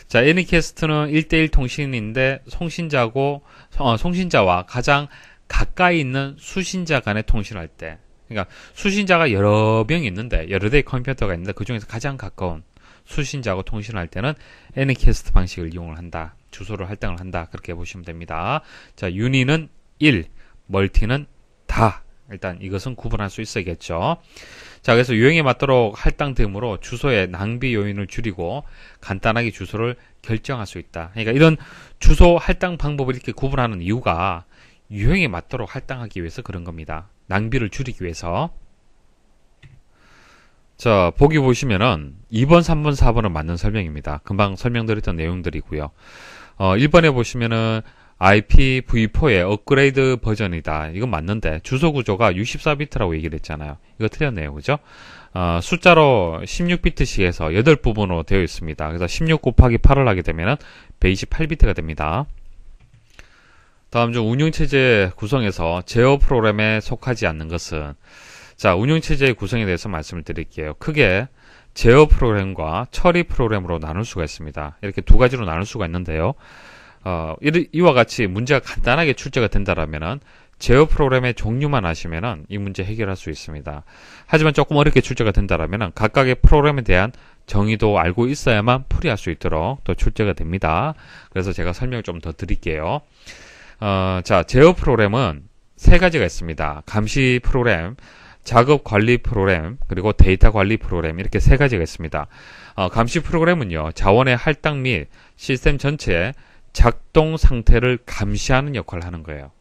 자, 애니캐스트는 1대1 통신인데 송신자와 가장 가까이 있는 수신자 간의 통신을 할 때. 그러니까 수신자가 여러 명이 있는데, 여러 대의 컴퓨터가 있는데 그 중에서 가장 가까운 수신자하고 통신을 할 때는 애니캐스트 방식을 이용을 한다. 주소를 할당을 한다. 그렇게 보시면 됩니다. 자, 유니는 1, 멀티는 다. 일단 이것은 구분할 수 있어야겠죠. 자, 그래서 유형에 맞도록 할당됨으로 주소의 낭비 요인을 줄이고 간단하게 주소를 결정할 수 있다. 그러니까 이런 주소 할당 방법을 이렇게 구분하는 이유가 유형에 맞도록 할당하기 위해서 그런 겁니다. 낭비를 줄이기 위해서. 자, 보기 보시면은 2번, 3번, 4번은 맞는 설명입니다. 금방 설명드렸던 내용들이고요. 1번에 보시면은 IPv4의 업그레이드 버전이다. 이건 맞는데 주소 구조가 64비트라고 얘기를 했잖아요. 이거 틀렸네요. 그죠? 숫자로 16비트씩에서 8부분으로 되어 있습니다. 그래서 16 곱하기 8을 하게 되면 128비트가 됩니다. 다음 중 운영체제 구성에서 제어 프로그램에 속하지 않는 것은, 자, 운영체제의 구성에 대해서 말씀을 드릴게요. 크게 제어 프로그램과 처리 프로그램으로 나눌 수가 있습니다. 이렇게 2가지로 나눌 수가 있는데요. 이와 같이 문제가 간단하게 출제가 된다라면은 제어 프로그램의 종류만 아시면은 이 문제 해결할 수 있습니다. 하지만 조금 어렵게 출제가 된다라면은 각각의 프로그램에 대한 정의도 알고 있어야만 풀이할 수 있도록 또 출제가 됩니다. 그래서 제가 설명을 좀 더 드릴게요. 자, 제어 프로그램은 3가지가 있습니다. 감시 프로그램, 작업 관리 프로그램, 그리고 데이터 관리 프로그램, 이렇게 3가지가 있습니다. 감시 프로그램은요, 자원의 할당 및 시스템 전체의 작동 상태를 감시하는 역할을 하는 거예요.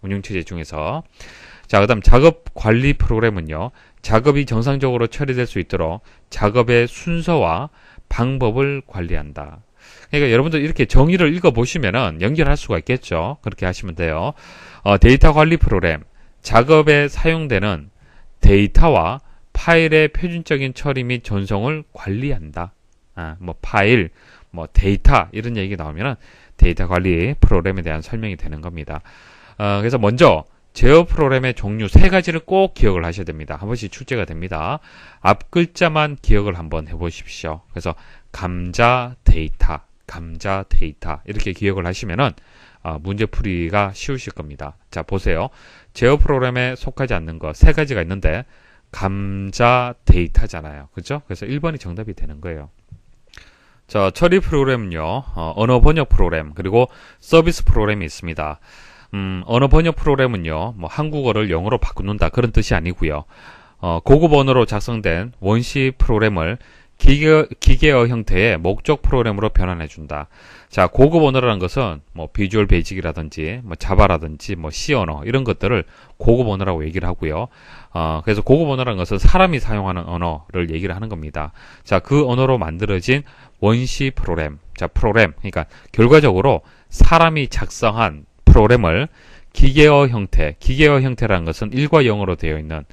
운영체제 중에서. 자, 그 다음 작업 관리 프로그램은요, 작업이 정상적으로 처리될 수 있도록 작업의 순서와 방법을 관리한다. 그러니까 여러분들 이렇게 정의를 읽어보시면은 연결할 수가 있겠죠. 그렇게 하시면 돼요. 데이터 관리 프로그램, 작업에 사용되는 데이터와 파일의 표준적인 처리 및 전송을 관리한다. 뭐 파일, 뭐 데이터 이런 얘기 나오면은 데이터 관리 프로그램에 대한 설명이 되는 겁니다. 그래서 먼저 제어 프로그램의 종류 3가지를 꼭 기억을 하셔야 됩니다. 한 번씩 출제가 됩니다. 앞 글자만 기억을 한번 해보십시오. 그래서 감자 데이터 이렇게 기억을 하시면은 문제 풀이가 쉬우실 겁니다. 자, 보세요. 제어 프로그램에 속하지 않는 거 3가지가 있는데 감자 데이터잖아요. 그죠? 그래서 1번이 정답이 되는 거예요. 자, 처리 프로그램은요, 언어 번역 프로그램, 그리고 서비스 프로그램이 있습니다. 언어 번역 프로그램은요, 뭐 한국어를 영어로 바꾸는다 그런 뜻이 아니고요. 고급 언어로 작성된 원시 프로그램을 기계어 형태의 목적 프로그램으로 변환해준다. 자, 고급 언어라는 것은 뭐 비주얼 베이직이라든지 뭐 자바라든지 뭐 C 언어 이런 것들을 고급 언어라고 얘기를 하고요. 그래서 고급 언어라는 것은 사람이 사용하는 언어를 얘기를 하는 겁니다. 자, 그 언어로 만들어진 원시 프로그램. 자, 프로그램. 그러니까 결과적으로 사람이 작성한 프로그램을 기계어 형태라는 것은 1과 0으로 되어 있는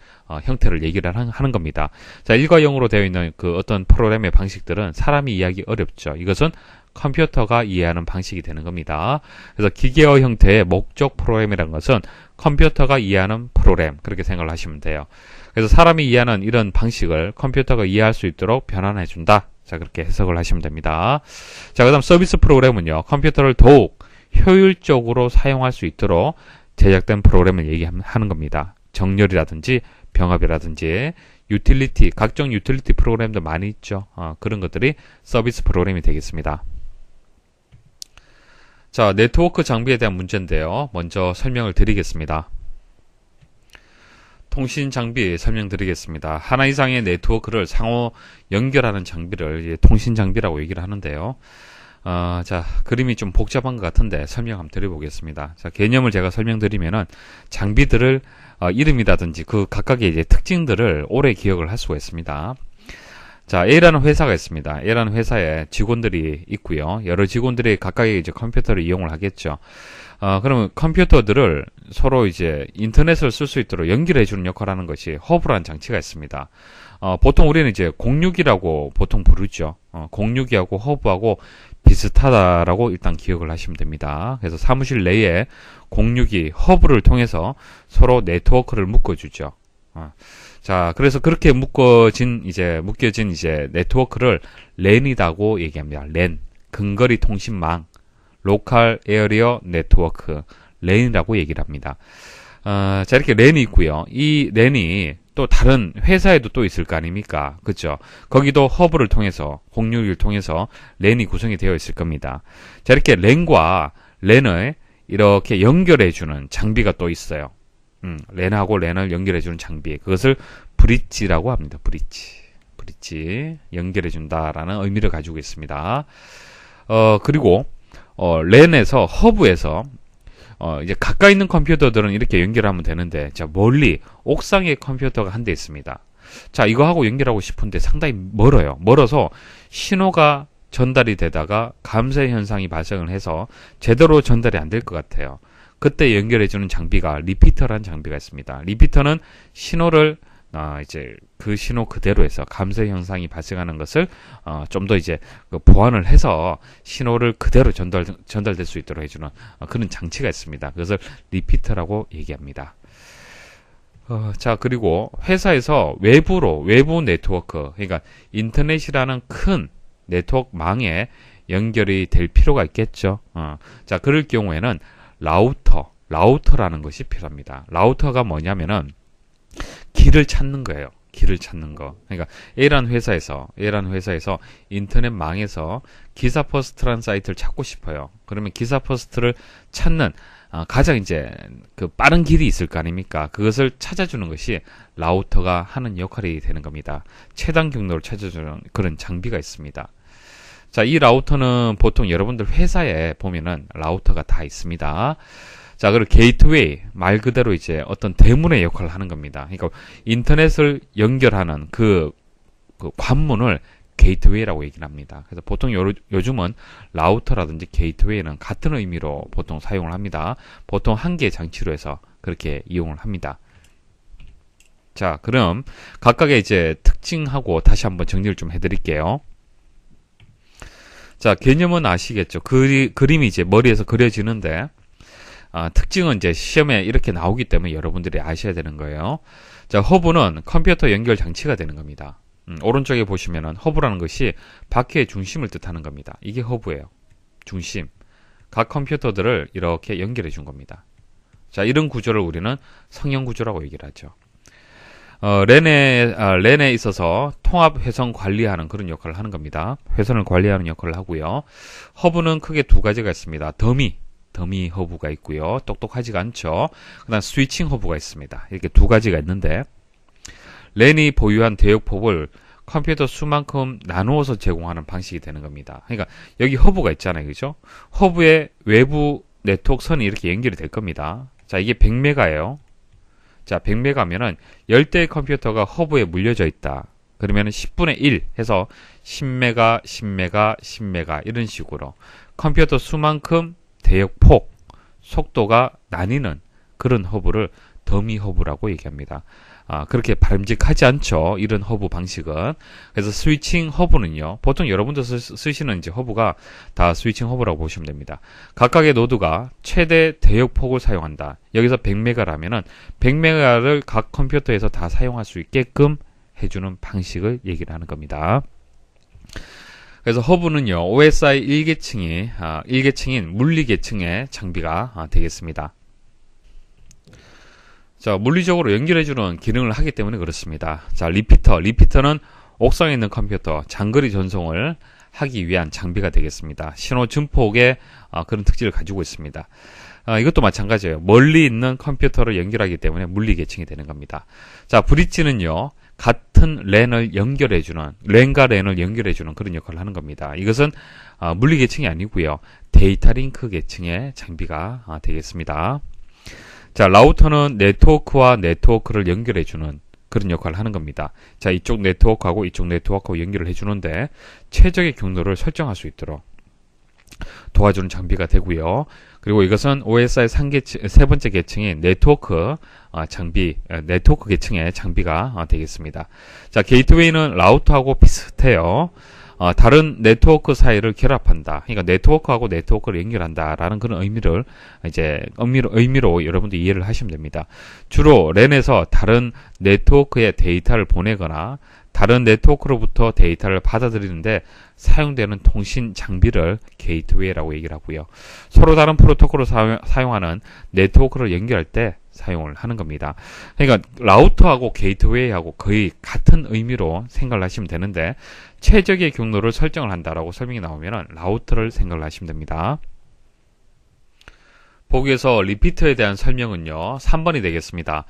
형태를 얘기를 하는 겁니다. 자, 1과 0으로 되어 있는 그 어떤 프로그램의 방식들은 사람이 이해하기 어렵죠. 이것은 컴퓨터가 이해하는 방식이 되는 겁니다. 그래서 기계어 형태의 목적 프로그램이라는 것은 컴퓨터가 이해하는 프로그램, 그렇게 생각을 하시면 돼요. 그래서 사람이 이해하는 이런 방식을 컴퓨터가 이해할 수 있도록 변환해준다. 자, 그렇게 해석을 하시면 됩니다. 자, 그 다음 서비스 프로그램은요, 컴퓨터를 더욱 효율적으로 사용할 수 있도록 제작된 프로그램을 얘기하는 겁니다. 정렬이라든지 병합이라든지 유틸리티, 각종 유틸리티 프로그램도 많이 있죠. 그런 것들이 서비스 프로그램이 되겠습니다. 자, 네트워크 장비에 대한 문제인데요. 먼저 설명을 드리겠습니다. 통신 장비 설명드리겠습니다. 하나 이상의 네트워크를 상호 연결하는 장비를 통신 장비라고 얘기를 하는데요. 자, 그림이 좀 복잡한 것 같은데 설명 한번 드려보겠습니다. 자, 개념을 제가 설명드리면은 장비들을 이름이라든지 그 각각의 이제 특징들을 오래 기억을 할 수가 있습니다. 자, A라는 회사가 있습니다. A라는 회사에 직원들이 있고요. 여러 직원들이 각각의 이제 컴퓨터를 이용을 하겠죠. 그러면 컴퓨터들을 서로 이제 인터넷을 쓸 수 있도록 연결해주는 역할을 하는 것이 허브라는 장치가 있습니다. 보통 우리는 이제 06이라고 보통 부르죠. 06이하고 허브하고 비슷하다라고 일단 기억을 하시면 됩니다. 그래서 사무실 내에 06이 허브를 통해서 서로 네트워크를 묶어주죠. 자, 그래서 그렇게 묶여진 이제 네트워크를 LAN이라고 얘기합니다. LAN, 근거리 통신망, 로컬 에어리어 네트워크, LAN이라고 얘기를 합니다. 자, 이렇게 LAN이 있고요. 이 LAN이 또 다른 회사에도 또 있을 거 아닙니까? 그죠? 거기도 허브를 통해서, 06을 통해서 LAN이 구성이 되어 있을 겁니다. 자, 이렇게 LAN과 LAN을 이렇게 연결해주는 장비가 또 있어요. 랜하고 랜을 연결해주는 장비, 그것을 브릿지라고 합니다. 브릿지 연결해준다라는 의미를 가지고 있습니다. 그리고 랜에서 허브에서 이제 가까이 있는 컴퓨터들은 이렇게 연결하면 되는데, 자, 멀리 옥상에 컴퓨터가 한 대 있습니다. 자, 이거하고 연결하고 싶은데 상당히 멀어서 신호가 전달이 되다가 감쇄 현상이 발생을 해서 제대로 전달이 안 될 것 같아요. 그때 연결해주는 장비가 리피터라는 장비가 있습니다. 리피터는 신호를 이제 그 신호 그대로 해서 감쇄 현상이 발생하는 것을 좀 더 이제 보완을 해서 신호를 그대로 전달될 수 있도록 해주는 그런 장치가 있습니다. 그것을 리피터라고 얘기합니다. 자, 그리고 회사에서 외부 네트워크, 그러니까 인터넷이라는 큰 네트워크망에 연결이 될 필요가 있겠죠. 자, 그럴 경우에는 라우터라는 것이 필요합니다. 라우터가 뭐냐면은 길을 찾는 거예요. 길을 찾는 거. 그러니까 A라는 회사에서 인터넷망에서 기사 퍼스트라는 사이트를 찾고 싶어요. 그러면 기사 퍼스트를 찾는 가장 이제 그 빠른 길이 있을 거 아닙니까? 그것을 찾아주는 것이 라우터가 하는 역할이 되는 겁니다. 최단 경로를 찾아주는 그런 장비가 있습니다. 자, 이 라우터는 보통 여러분들 회사에 보면은 라우터가 다 있습니다. 자, 그리고 게이트웨이, 말 그대로 이제 어떤 대문의 역할을 하는 겁니다. 그러니까 인터넷을 연결하는 그 관문을 게이트웨이라고 얘기를 합니다. 그래서 보통 요즘은 라우터라든지 게이트웨이는 같은 의미로 보통 사용을 합니다. 보통 한 개의 장치로 해서 그렇게 이용을 합니다. 자, 그럼 각각의 이제 특징하고 다시 한번 정리를 좀 해드릴게요. 자, 개념은 아시겠죠? 그림이 이제 머리에서 그려지는데, 특징은 이제 시험에 이렇게 나오기 때문에 여러분들이 아셔야 되는 거예요. 자, 허브는 컴퓨터 연결 장치가 되는 겁니다. 오른쪽에 보시면은 허브라는 것이 바퀴의 중심을 뜻하는 겁니다. 이게 허브예요. 중심. 각 컴퓨터들을 이렇게 연결해 준 겁니다. 자, 이런 구조를 우리는 성형 구조라고 얘기를 하죠. 랜에 있어서 통합 회선 관리하는 그런 역할을 하는 겁니다. 회선을 관리하는 역할을 하고요. 허브는 크게 두 가지가 있습니다. 더미 더미 허브가 있고요. 똑똑하지가 않죠. 그 다음 스위칭 허브가 있습니다. 이렇게 두 가지가 있는데 랜이 보유한 대역폭을 컴퓨터 수만큼 나누어서 제공하는 방식이 되는 겁니다. 그러니까 여기 허브가 있잖아요. 그죠? 허브의 외부 네트워크 선이 이렇게 연결이 될 겁니다. 자, 이게 100메가예요. 자, 100메가면은 10대의 컴퓨터가 허브에 물려져 있다. 그러면은 10분의 1 해서 10메가, 10메가, 10메가 이런 식으로 컴퓨터 수만큼 대역폭, 속도가 나뉘는 그런 허브를 더미 허브라고 얘기합니다. 그렇게 바람직하지 않죠. 이런 허브 방식은. 그래서 스위칭 허브는요. 보통 여러분들 쓰시는 이제 허브가 다 스위칭 허브라고 보시면 됩니다. 각각의 노드가 최대 대역폭을 사용한다. 여기서 100메가라면은 100메가를 각 컴퓨터에서 다 사용할 수 있게끔 해주는 방식을 얘기를 하는 겁니다. 그래서 허브는요. OSI 1계층인 물리계층의 장비가 되겠습니다. 자, 물리적으로 연결해주는 기능을 하기 때문에 그렇습니다. 자, 리피터는 옥상에 있는 컴퓨터, 장거리 전송을 하기 위한 장비가 되겠습니다. 신호 증폭의 그런 특질을 가지고 있습니다. 이것도 마찬가지예요. 멀리 있는 컴퓨터를 연결하기 때문에 물리 계층이 되는 겁니다. 자, 브릿지는요. 같은 랜과 랜을 연결해주는 그런 역할을 하는 겁니다. 이것은 물리 계층이 아니고요. 데이터 링크 계층의 장비가 되겠습니다. 자, 라우터는 네트워크와 네트워크를 연결해주는 그런 역할을 하는 겁니다. 자, 이쪽 네트워크하고 이쪽 네트워크하고 연결을 해주는데 최적의 경로를 설정할 수 있도록 도와주는 장비가 되고요. 그리고 이것은 OSI 세 번째 계층인 네트워크 네트워크 계층의 장비가 되겠습니다. 자, 게이트웨이는 라우터하고 비슷해요. 다른 네트워크 사이를 결합한다. 그러니까 네트워크하고 네트워크를 연결한다라는 그런 의미로 여러분들 이해를 하시면 됩니다. 주로 랜에서 다른 네트워크에 데이터를 보내거나 다른 네트워크로부터 데이터를 받아들이는데 사용되는 통신 장비를 게이트웨이라고 얘기를 하고요. 서로 다른 프로토콜을 사용하는 네트워크를 연결할 때 사용을 하는 겁니다. 그러니까 라우터하고 게이트웨이하고 거의 같은 의미로 생각을 하시면 되는데 최적의 경로를 설정을 한다라고 설명이 나오면 라우터를 생각을 하시면 됩니다. 보기에서 리피터에 대한 설명은요. 3번이 되겠습니다.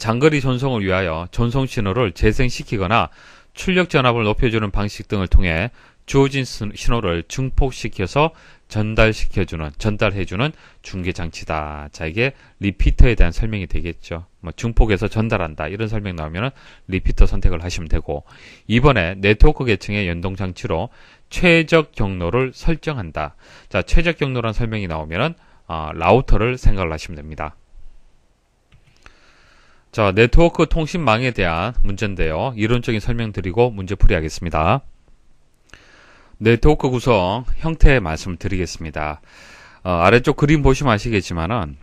장거리 전송을 위하여 전송 신호를 재생시키거나 출력 전압을 높여주는 방식 등을 통해 주어진 신호를 증폭시켜서 전달해주는 중계장치다. 자, 이게 리피터에 대한 설명이 되겠죠. 증폭해서 전달한다. 이런 설명 나오면 리피터 선택을 하시면 되고, 이번에 네트워크 계층의 연동장치로 최적 경로를 설정한다. 자, 최적 경로란 설명이 나오면 라우터를 생각을 하시면 됩니다. 자, 네트워크 통신망에 대한 문제인데요. 이론적인 설명 드리고 문제풀이 하겠습니다. 네트워크 구성 형태 말씀을 드리겠습니다. 아래쪽 그림 보시면 아시겠지만은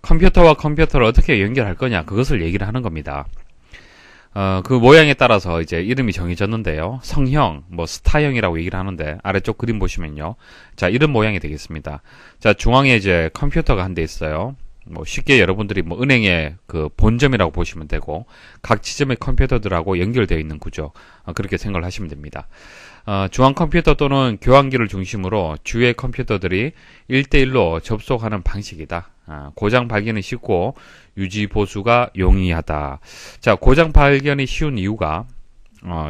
컴퓨터와 컴퓨터를 어떻게 연결할 거냐 그것을 얘기를 하는 겁니다. 그 모양에 따라서 이제 이름이 정해졌는데요. 성형, 스타형이라고 얘기를 하는데 아래쪽 그림 보시면요. 자, 이런 모양이 되겠습니다. 자, 중앙에 이제 컴퓨터가 한 대 있어요. 쉽게 여러분들이 은행의 그 본점이라고 보시면 되고 각 지점의 컴퓨터들하고 연결되어 있는 구조 그렇게 생각을 하시면 됩니다. 중앙 컴퓨터 또는 교환기를 중심으로 주의 컴퓨터들이 1대1로 접속하는 방식이다. 고장 발견이 쉽고 유지 보수가 용이하다. 자, 고장 발견이 쉬운 이유가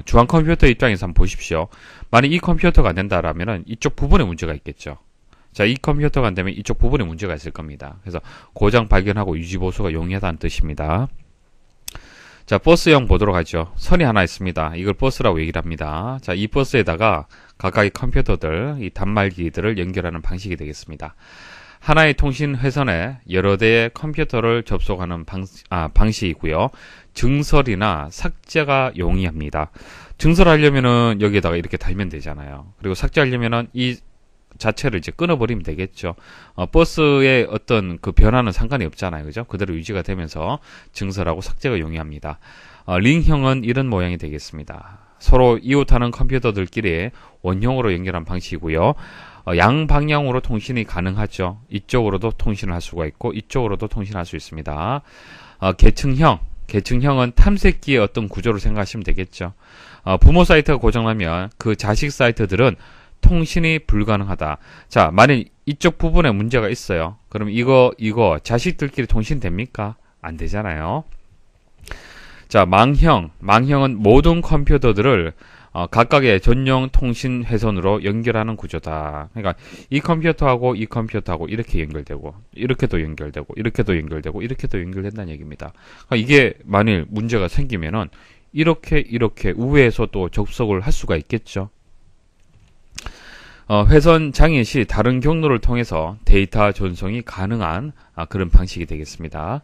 중앙 컴퓨터 입장에서 한번 보십시오. 만약 이 컴퓨터가 안 된다라면은 이쪽 부분에 문제가 있겠죠. 자, 이 컴퓨터가 안 되면 이쪽 부분에 문제가 있을 겁니다. 그래서 고장 발견하고 유지 보수가 용이하다는 뜻입니다. 자, 버스형 보도록 하죠. 선이 하나 있습니다. 이걸 버스라고 얘기를 합니다. 자, 이 버스에다가 각각의 컴퓨터들, 이 단말기들을 연결하는 방식이 되겠습니다. 하나의 통신 회선에 여러 대의 컴퓨터를 접속하는 방식이고요. 증설이나 삭제가 용이합니다. 증설하려면은 여기에다가 이렇게 달면 되잖아요. 그리고 삭제하려면은 이 자체를 이제 끊어버리면 되겠죠. 버스의 어떤 그 변화는 상관이 없잖아요. 그죠? 그대로 유지가 되면서 증설하고 삭제가 용이합니다. 링형은 이런 모양이 되겠습니다. 서로 이웃하는 컴퓨터들끼리 원형으로 연결한 방식이고요. 양방향으로 통신이 가능하죠. 이쪽으로도 통신을 할 수가 있고 이쪽으로도 통신할 수 있습니다. 계층형은 탐색기의 어떤 구조를 생각하시면 되겠죠. 부모 사이트가 고장나면 그 자식 사이트들은 통신이 불가능하다. 자, 만약 이쪽 부분에 문제가 있어요. 그럼 이거 자식들끼리 통신됩니까? 안 되잖아요. 자, 망형은 모든 컴퓨터들을 각각의 전용 통신 회선으로 연결하는 구조다. 그러니까 이 컴퓨터하고 이 컴퓨터하고 이렇게 연결되고, 이렇게도 연결되고, 이렇게도 연결되고, 이렇게도 연결된다는 얘기입니다. 그러니까 이게 만일 문제가 생기면은 이렇게 우회해서 또 접속을 할 수가 있겠죠. 회선 장애 시 다른 경로를 통해서 데이터 전송이 가능한 그런 방식이 되겠습니다.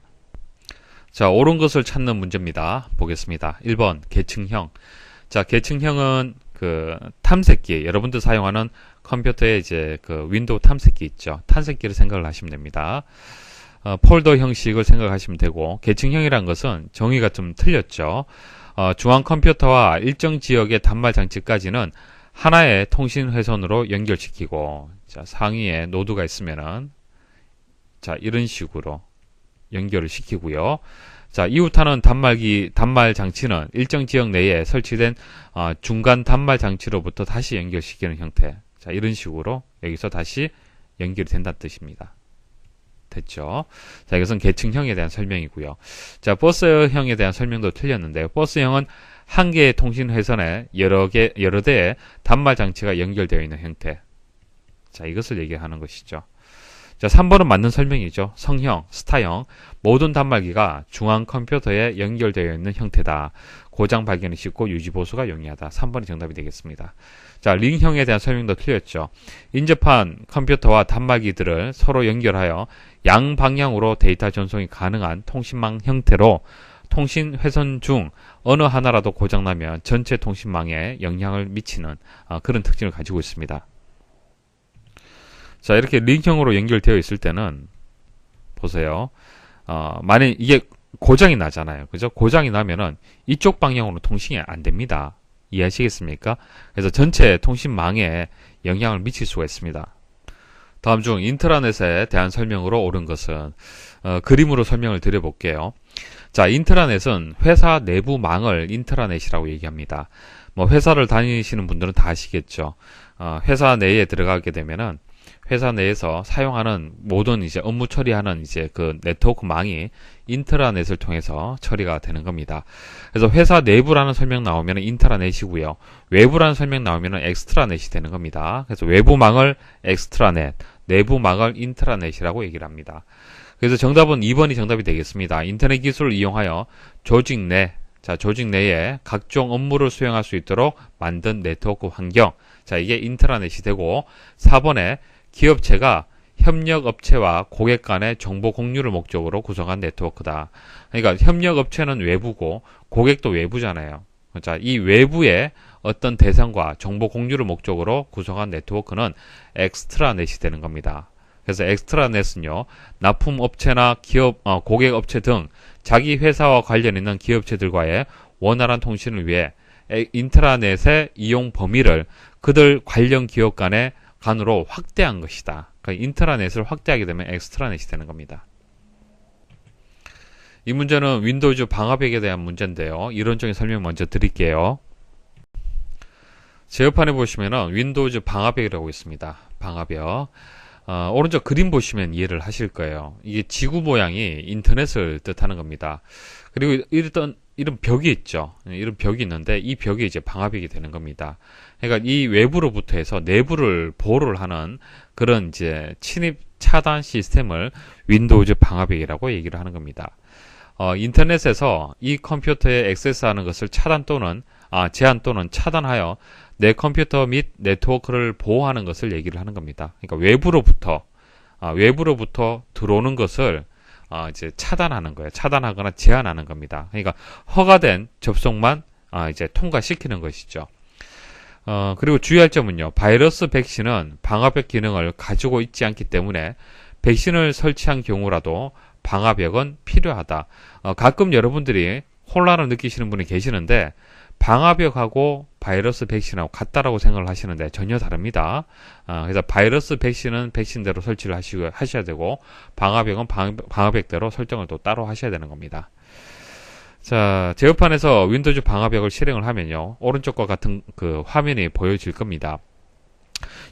자, 옳은 것을 찾는 문제입니다. 보겠습니다. 1번 계층형. 자, 계층형은 그 탐색기, 여러분들 사용하는 컴퓨터에 이제 그 윈도우 탐색기 있죠. 탐색기를 생각을 하시면 됩니다. 폴더 형식을 생각하시면 되고, 계층형이란 것은 정의가 좀 틀렸죠. 중앙 컴퓨터와 일정 지역의 단말 장치까지는 하나의 통신 회선으로 연결시키고, 자, 상위에 노드가 있으면은, 자, 이런 식으로 연결을 시키고요. 자, 이웃하는 단말 장치는 일정 지역 내에 설치된 중간 단말 장치로부터 다시 연결시키는 형태. 자, 이런 식으로 여기서 다시 연결이 된다는 뜻입니다. 됐죠? 자, 이것은 계층형에 대한 설명이고요. 자, 버스형에 대한 설명도 틀렸는데요. 버스형은 한 개의 통신 회선에 여러 대의 단말 장치가 연결되어 있는 형태. 자, 이것을 얘기하는 것이죠. 자, 3번은 맞는 설명이죠. 성형, 스타형, 모든 단말기가 중앙 컴퓨터에 연결되어 있는 형태다. 고장 발견이 쉽고 유지 보수가 용이하다. 3번이 정답이 되겠습니다. 자, 링형에 대한 설명도 틀렸죠. 인접한 컴퓨터와 단말기들을 서로 연결하여 양방향으로 데이터 전송이 가능한 통신망 형태로 통신 회선 중 어느 하나라도 고장나면 전체 통신망에 영향을 미치는 그런 특징을 가지고 있습니다. 자, 이렇게 링형으로 연결되어 있을 때는 보세요. 만약 이게 고장이 나잖아요. 그죠? 고장이 나면은 이쪽 방향으로 통신이 안 됩니다. 이해하시겠습니까? 그래서 전체 통신망에 영향을 미칠 수가 있습니다. 다음 중 인트라넷에 대한 설명으로 옳은 것은 그림으로 설명을 드려볼게요. 자, 인트라넷은 회사 내부 망을 인트라넷이라고 얘기합니다. 뭐 회사를 다니시는 분들은 다 아시겠죠. 회사 내에 들어가게 되면은 회사 내에서 사용하는 모든 이제 업무 처리하는 이제 그 네트워크망이 인트라넷을 통해서 처리가 되는 겁니다. 그래서 회사 내부라는 설명 나오면 인트라넷이고요. 외부라는 설명 나오면 엑스트라넷이 되는 겁니다. 그래서 외부망을 엑스트라넷, 내부망을 인트라넷이라고 얘기를 합니다. 그래서 정답은 2번이 정답이 되겠습니다. 인터넷 기술을 이용하여 조직 내에 각종 업무를 수행할 수 있도록 만든 네트워크 환경. 자, 이게 인트라넷이 되고, 4번에 기업체가 협력업체와 고객 간의 정보 공유를 목적으로 구성한 네트워크다. 그러니까 협력업체는 외부고 고객도 외부잖아요. 자, 이 외부의 어떤 대상과 정보 공유를 목적으로 구성한 네트워크는 엑스트라넷이 되는 겁니다. 그래서 엑스트라넷은요, 납품업체나 고객업체 등 자기 회사와 관련 있는 기업체들과의 원활한 통신을 위해 인트라넷의 이용 범위를 그들 관련 기업 간으로 확대한 것이다. 그러니까 인트라넷을 확대하게 되면 엑스트라넷이 되는 겁니다. 이 문제는 윈도우즈 방화벽에 대한 문제인데요. 이론적인 설명 먼저 드릴게요. 제어판에 보시면은 윈도우즈 방화벽이라고 있습니다. 방화벽. 오른쪽 그림 보시면 이해를 하실 거예요. 이게 지구 모양이 인터넷을 뜻하는 겁니다. 그리고 이런 벽이 있죠. 이런 벽이 있는데 이 벽이 이제 방화벽이 되는 겁니다. 그러니까 이 외부로부터 해서 내부를 보호를 하는 그런 이제 침입 차단 시스템을 윈도우즈 방화벽이라고 얘기를 하는 겁니다. 인터넷에서 이 컴퓨터에 액세스하는 것을 제한 또는 차단하여 내 컴퓨터 및 네트워크를 보호하는 것을 얘기를 하는 겁니다. 그러니까 외부로부터 들어오는 것을 이제 차단하는 거예요. 차단하거나 제한하는 겁니다. 그러니까 허가된 접속만 이제 통과시키는 것이죠. 그리고 주의할 점은요. 바이러스 백신은 방화벽 기능을 가지고 있지 않기 때문에 백신을 설치한 경우라도 방화벽은 필요하다. 가끔 여러분들이 혼란을 느끼시는 분이 계시는데 방화벽하고 바이러스 백신하고 같다라고 생각을 하시는데 전혀 다릅니다. 그래서 바이러스 백신은 백신대로 설치를 하셔야 되고 방화벽은 방화벽대로 설정을 또 따로 하셔야 되는 겁니다. 자, 제어판에서 윈도우즈 방화벽을 실행을 하면요. 오른쪽과 같은 그 화면이 보여질 겁니다.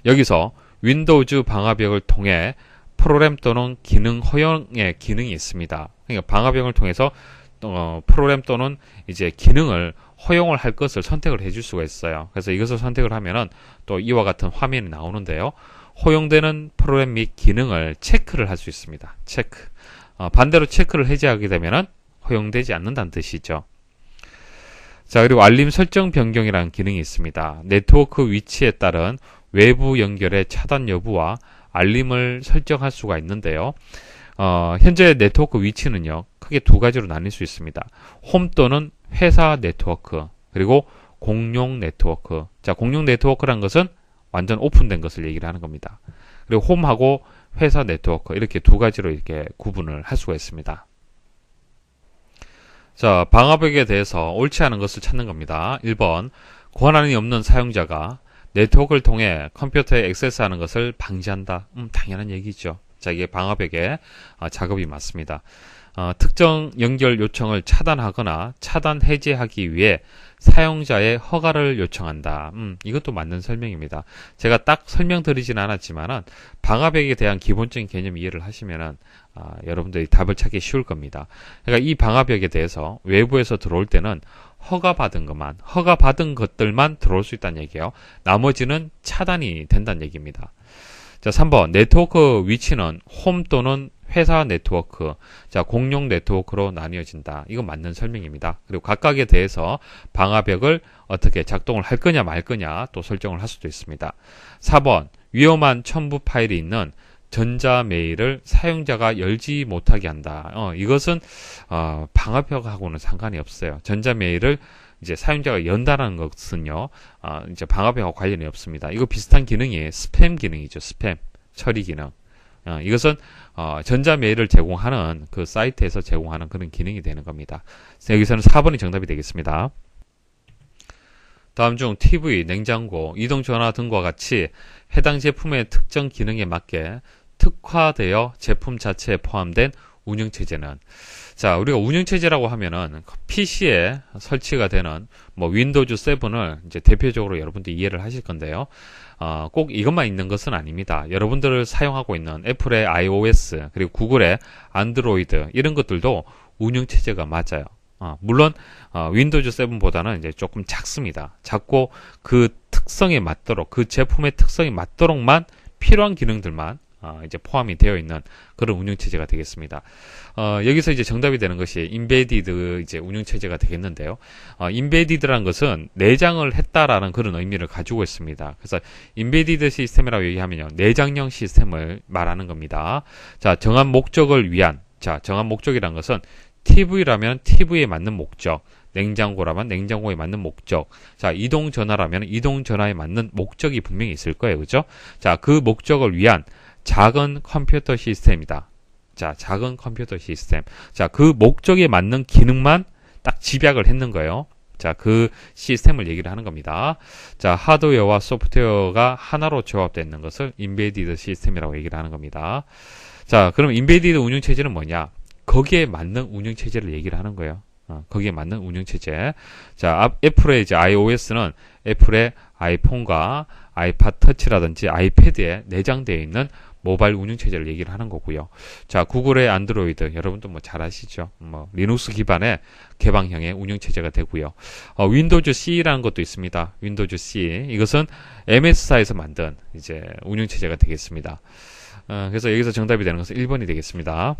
여기서 윈도우즈 방화벽을 통해 프로그램 또는 기능 허용의 기능이 있습니다. 그러니까 방화벽을 통해서 프로그램 또는 이제 기능을 허용을 할 것을 선택을 해줄 수가 있어요. 그래서 이것을 선택을 하면은 또 이와 같은 화면이 나오는데요. 허용되는 프로그램 및 기능을 체크를 할 수 있습니다. 체크. 반대로 체크를 해제하게 되면은 허용되지 않는다는 뜻이죠. 자, 그리고 알림 설정 변경이라는 기능이 있습니다. 네트워크 위치에 따른 외부 연결의 차단 여부와 알림을 설정할 수가 있는데요. 현재 네트워크 위치는요, 크게 두 가지로 나뉠 수 있습니다. 홈 또는 회사 네트워크, 그리고 공용 네트워크. 자, 공용 네트워크란 것은 완전 오픈된 것을 얘기를 하는 겁니다. 그리고 홈하고 회사 네트워크, 이렇게 두 가지로 이렇게 구분을 할 수가 있습니다. 자, 방화벽에 대해서 옳지 않은 것을 찾는 겁니다. 1번, 권한이 없는 사용자가 네트워크를 통해 컴퓨터에 액세스하는 것을 방지한다. 당연한 얘기죠. 자, 이게 방화벽의 작업이 맞습니다. 특정 연결 요청을 차단하거나 차단 해제하기 위해 사용자의 허가를 요청한다. 이것도 맞는 설명입니다. 제가 딱 설명드리진 않았지만은 방화벽에 대한 기본적인 개념 이해를 하시면은 여러분들이 답을 찾기 쉬울 겁니다. 그러니까 이 방화벽에 대해서 외부에서 들어올 때는 허가받은 것들만 들어올 수 있다는 얘기예요. 나머지는 차단이 된다는 얘기입니다. 자, 3번 네트워크 위치는 홈 또는 회사 네트워크, 자, 공용 네트워크로 나뉘어진다. 이건 맞는 설명입니다. 그리고 각각에 대해서 방화벽을 어떻게 작동을 할 거냐 말 거냐 또 설정을 할 수도 있습니다. 4번 위험한 첨부 파일이 있는 전자메일을 사용자가 열지 못하게 한다. 이것은 방화벽하고는 상관이 없어요. 전자메일을 이제 사용자가 연다는 것은요, 이제 방화벽하고 관련이 없습니다. 이거 비슷한 기능이 스팸 기능이죠. 스팸 처리 기능. 이것은 전자메일을 제공하는 그 사이트에서 제공하는 그런 기능이 되는 겁니다. 여기서는 4번이 정답이 되겠습니다. 다음 중 TV, 냉장고, 이동전화 등과 같이 해당 제품의 특정 기능에 맞게 특화되어 제품 자체에 포함된 운영체제는, 자, 우리가 운영체제라고 하면은 PC에 설치가 되는 뭐 윈도우즈 7을 이제 대표적으로 여러분들이 이해를 하실 건데요. 꼭 이것만 있는 것은 아닙니다. 여러분들을 사용하고 있는 애플의 iOS 그리고 구글의 안드로이드 이런 것들도 운영체제가 맞아요. 물론 윈도우즈 7보다는 이제 조금 작습니다. 작고 그 특성에 맞도록, 그 제품의 특성에 맞도록만 필요한 기능들만 이제 포함이 되어 있는 그런 운영체제가 되겠습니다. 여기서 이제 정답이 되는 것이 인베디드 이제 운영체제가 되겠는데요. 인베디드라는 것은 내장을 했다라는 그런 의미를 가지고 있습니다. 그래서 인베디드 시스템이라고 얘기하면요, 내장형 시스템을 말하는 겁니다. 자, 정한 목적을 위한, 자, 정한 목적이라는 것은 TV라면 TV에 맞는 목적, 냉장고라면 냉장고에 맞는 목적, 자, 이동전화라면 이동전화에 맞는 목적이 분명히 있을 거예요. 그죠? 자, 그 목적을 위한 작은 컴퓨터 시스템이다. 자, 작은 컴퓨터 시스템. 자, 그 목적에 맞는 기능만 딱 집약을 했는 거예요. 자, 그 시스템을 얘기를 하는 겁니다. 자, 하드웨어와 소프트웨어가 하나로 조합되는 것을 인베디드 시스템이라고 얘기를 하는 겁니다. 자, 그럼 인베디드 운영체제는 뭐냐? 거기에 맞는 운영체제를 얘기를 하는 거예요. 거기에 맞는 운영체제. 자, 애플의 이제 iOS는 애플의 아이폰과 아이팟 터치라든지 아이패드에 내장되어 있는 모바일 운영체제를 얘기를 하는 거고요. 자, 구글의 안드로이드, 여러분도 뭐 잘 아시죠? 뭐, 리눅스 기반의 개방형의 운영체제가 되고요. 윈도우즈 C라는 것도 있습니다. 윈도우즈 C. 이것은 MS사에서 만든 이제 운영체제가 되겠습니다. 그래서 여기서 정답이 되는 것은 1번이 되겠습니다.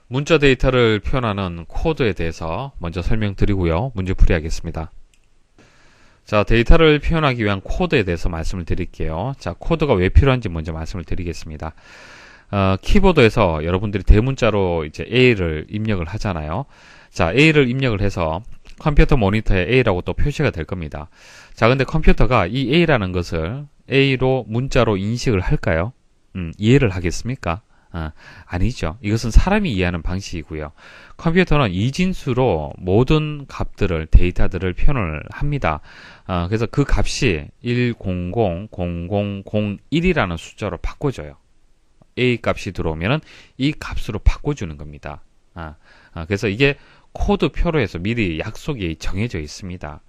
문자 데이터를 표현하는 코드에 대해서 먼저 설명드리고요. 문제 풀이하겠습니다. 자, 데이터를 표현하기 위한 코드에 대해서 말씀을 드릴게요. 자, 코드가 왜 필요한지 먼저 말씀을 드리겠습니다. 키보드에서 여러분들이 대문자로 이제 A를 입력을 하잖아요. 자, A를 입력을 해서 컴퓨터 모니터에 A라고 또 표시가 될 겁니다. 자, 근데 컴퓨터가 이 A라는 것을 A로 문자로 인식을 할까요? 이해를 하겠습니까? 아니죠. 이것은 사람이 이해하는 방식이고요. 컴퓨터는 이진수로 모든 값들을, 데이터들을 표현을 합니다. 그래서 그 값이 1000001이라는 숫자로 바꿔줘요. A 값이 들어오면은 이 값으로 바꿔주는 겁니다. 그래서 이게 코드표로 해서 미리 약속이 정해져 있습니다.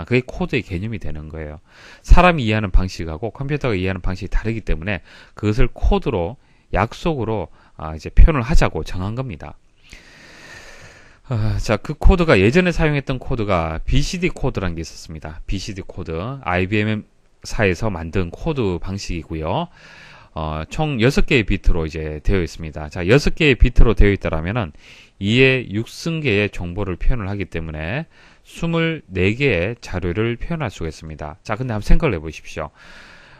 그게 코드의 개념이 되는 거예요. 사람이 이해하는 방식하고 컴퓨터가 이해하는 방식이 다르기 때문에 그것을 코드로 약속으로 이제 표현을 하자고 정한 겁니다. 자, 그 코드가 예전에 사용했던 코드가 BCD 코드라는 게 있었습니다. BCD 코드, IBM사에서 만든 코드 방식이고요. 총 6개의 비트로 이제 되어 있습니다. 자, 6개의 비트로 되어 있다라면은 2의 6승계의 정보를 표현을 하기 때문에 24개의 자료를 표현할 수가 있습니다. 자, 근데 한번 생각을 해보십시오.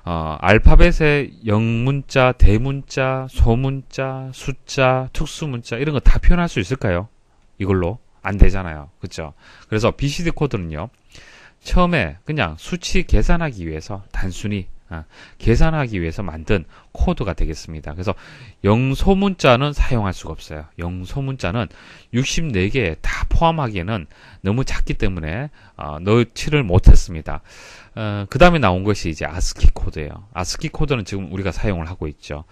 알파벳의 영문자, 대문자, 소문자, 숫자, 특수문자 이런 거 다 표현할 수 있을까요? 이걸로 안 되잖아요. 그렇죠? 그래서 BCD 코드는요. 처음에 그냥 수치 계산하기 위해서 단순히 계산하기 위해서 만든 코드가 되겠습니다. 그래서 영소문자는 사용할 수가 없어요. 영소문자는 64개 다 포함하기에는 너무 작기 때문에 넣지를 못했습니다. 그 다음에 나온 것이 이제 아스키 코드예요. 아스키 코드는 지금 우리가 사용을 하고 있죠.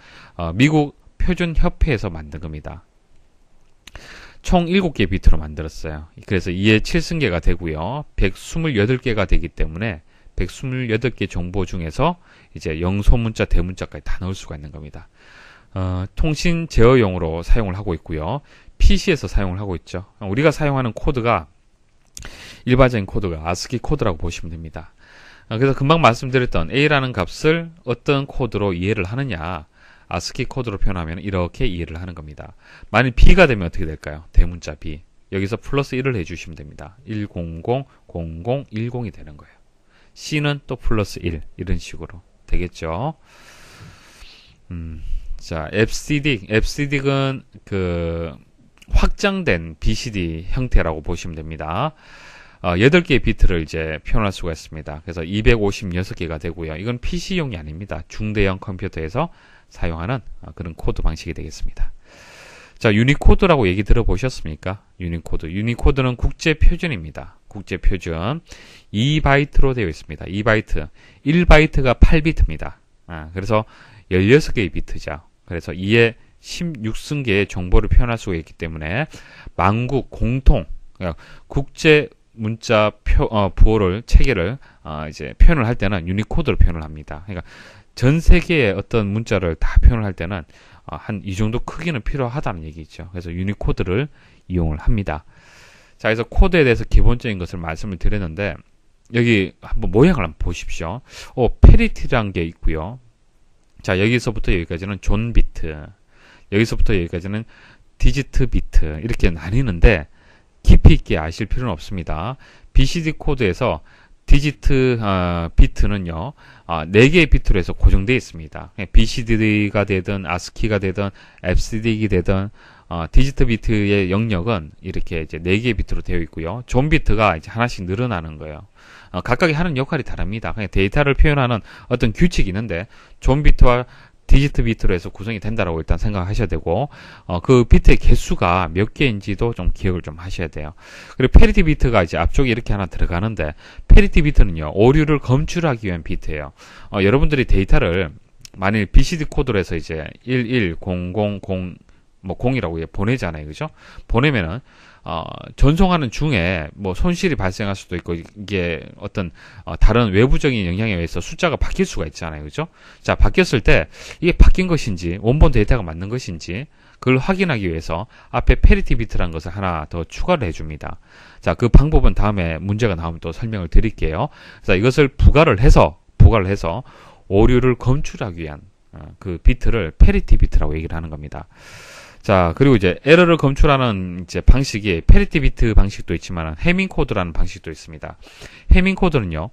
미국 표준협회에서 만든 겁니다. 총 7개의 비트로 만들었어요. 그래서 2의 7승계가 되고요. 128개가 되기 때문에 128개 정보 중에서 이제 영소문자, 대문자까지 다 넣을 수가 있는 겁니다. 통신 제어용으로 사용을 하고 있고요. PC에서 사용을 하고 있죠. 우리가 사용하는 코드가 일반적인 코드가 아스키 코드라고 보시면 됩니다. 그래서 금방 말씀드렸던 A라는 값을 어떤 코드로 이해를 하느냐, 아스키 코드로 표현하면 이렇게 이해를 하는 겁니다. 만약 B가 되면 어떻게 될까요? 대문자 B. 여기서 플러스 1을 해주시면 됩니다. 100, 0010이 되는 거예요. C는 또 플러스 1 이런 식으로 되겠죠. 자, FCD는 그 확장된 BCD 형태라고 보시면 됩니다. 8개의 비트를 이제 표현할 수가 있습니다. 그래서 256개가 되고요. 이건 PC용이 아닙니다. 중대형 컴퓨터에서 사용하는 그런 코드 방식이 되겠습니다. 자, 유니코드라고 얘기 들어보셨습니까? 유니코드는 국제 표준입니다. 국제 표준 2바이트로 되어 있습니다. 2바이트. 1바이트가 8비트입니다. 그래서 16개의 비트죠. 그래서 2의 16승계의 정보를 표현할 수가 있기 때문에 만국 공통 국제 문자 부호를 체계를 이제 표현을 할 때는 유니코드로 표현을 합니다. 그러니까 전 세계의 어떤 문자를 다 표현을 할 때는 한 이 정도 크기는 필요하다는 얘기죠. 그래서 유니코드를 이용을 합니다. 자, 그래서 코드에 대해서 기본적인 것을 말씀을 드렸는데 여기 한번 모양을 한번 보십시오. 페리티라는 게 있고요. 자, 여기서부터 여기까지는 존 비트, 여기서부터 여기까지는 디지트 비트 이렇게 나뉘는데 깊이 있게 아실 필요는 없습니다. BCD 코드에서 디지트 비트는요 4개의 비트로 해서 고정되어 있습니다. BCD가 되든 ASCII가 되든 FCD가 되든 디지트 비트의 영역은 이렇게 이제 4개의 비트로 되어 있고요. 존 비트가 이제 하나씩 늘어나는 거예요. 각각이 하는 역할이 다릅니다. 그냥 데이터를 표현하는 어떤 규칙이 있는데 존 비트와 디지트 비트로 해서 구성이 된다라고 일단 생각하셔야 되고 그 비트의 개수가 몇 개인지도 좀 기억을 좀 하셔야 돼요. 그리고 페리티 비트가 이제 앞쪽에 이렇게 하나 들어가는데 페리티 비트는요 오류를 검출하기 위한 비트예요. 여러분들이 데이터를 만일 BCD 코드로 해서 이제 1100 뭐 0이라고 보내잖아요. 그죠? 보내면은 전송하는 중에 뭐 손실이 발생할 수도 있고 이게 어떤 다른 외부적인 영향에 의해서 숫자가 바뀔 수가 있잖아요. 그죠? 자, 바뀌었을 때 이게 바뀐 것인지 원본 데이터가 맞는 것인지 그걸 확인하기 위해서 앞에 페리티 비트라는 것을 하나 더 추가를 해줍니다. 자, 그 방법은 다음에 문제가 나오면 또 설명을 드릴게요. 자, 이것을 부가를 해서 오류를 검출하기 위한 그 비트를 페리티 비트라고 얘기를 하는 겁니다. 자, 그리고 이제 에러를 검출하는 이제 방식이 페리티 비트 방식도 있지만 해밍 코드라는 방식도 있습니다. 해밍 코드는요,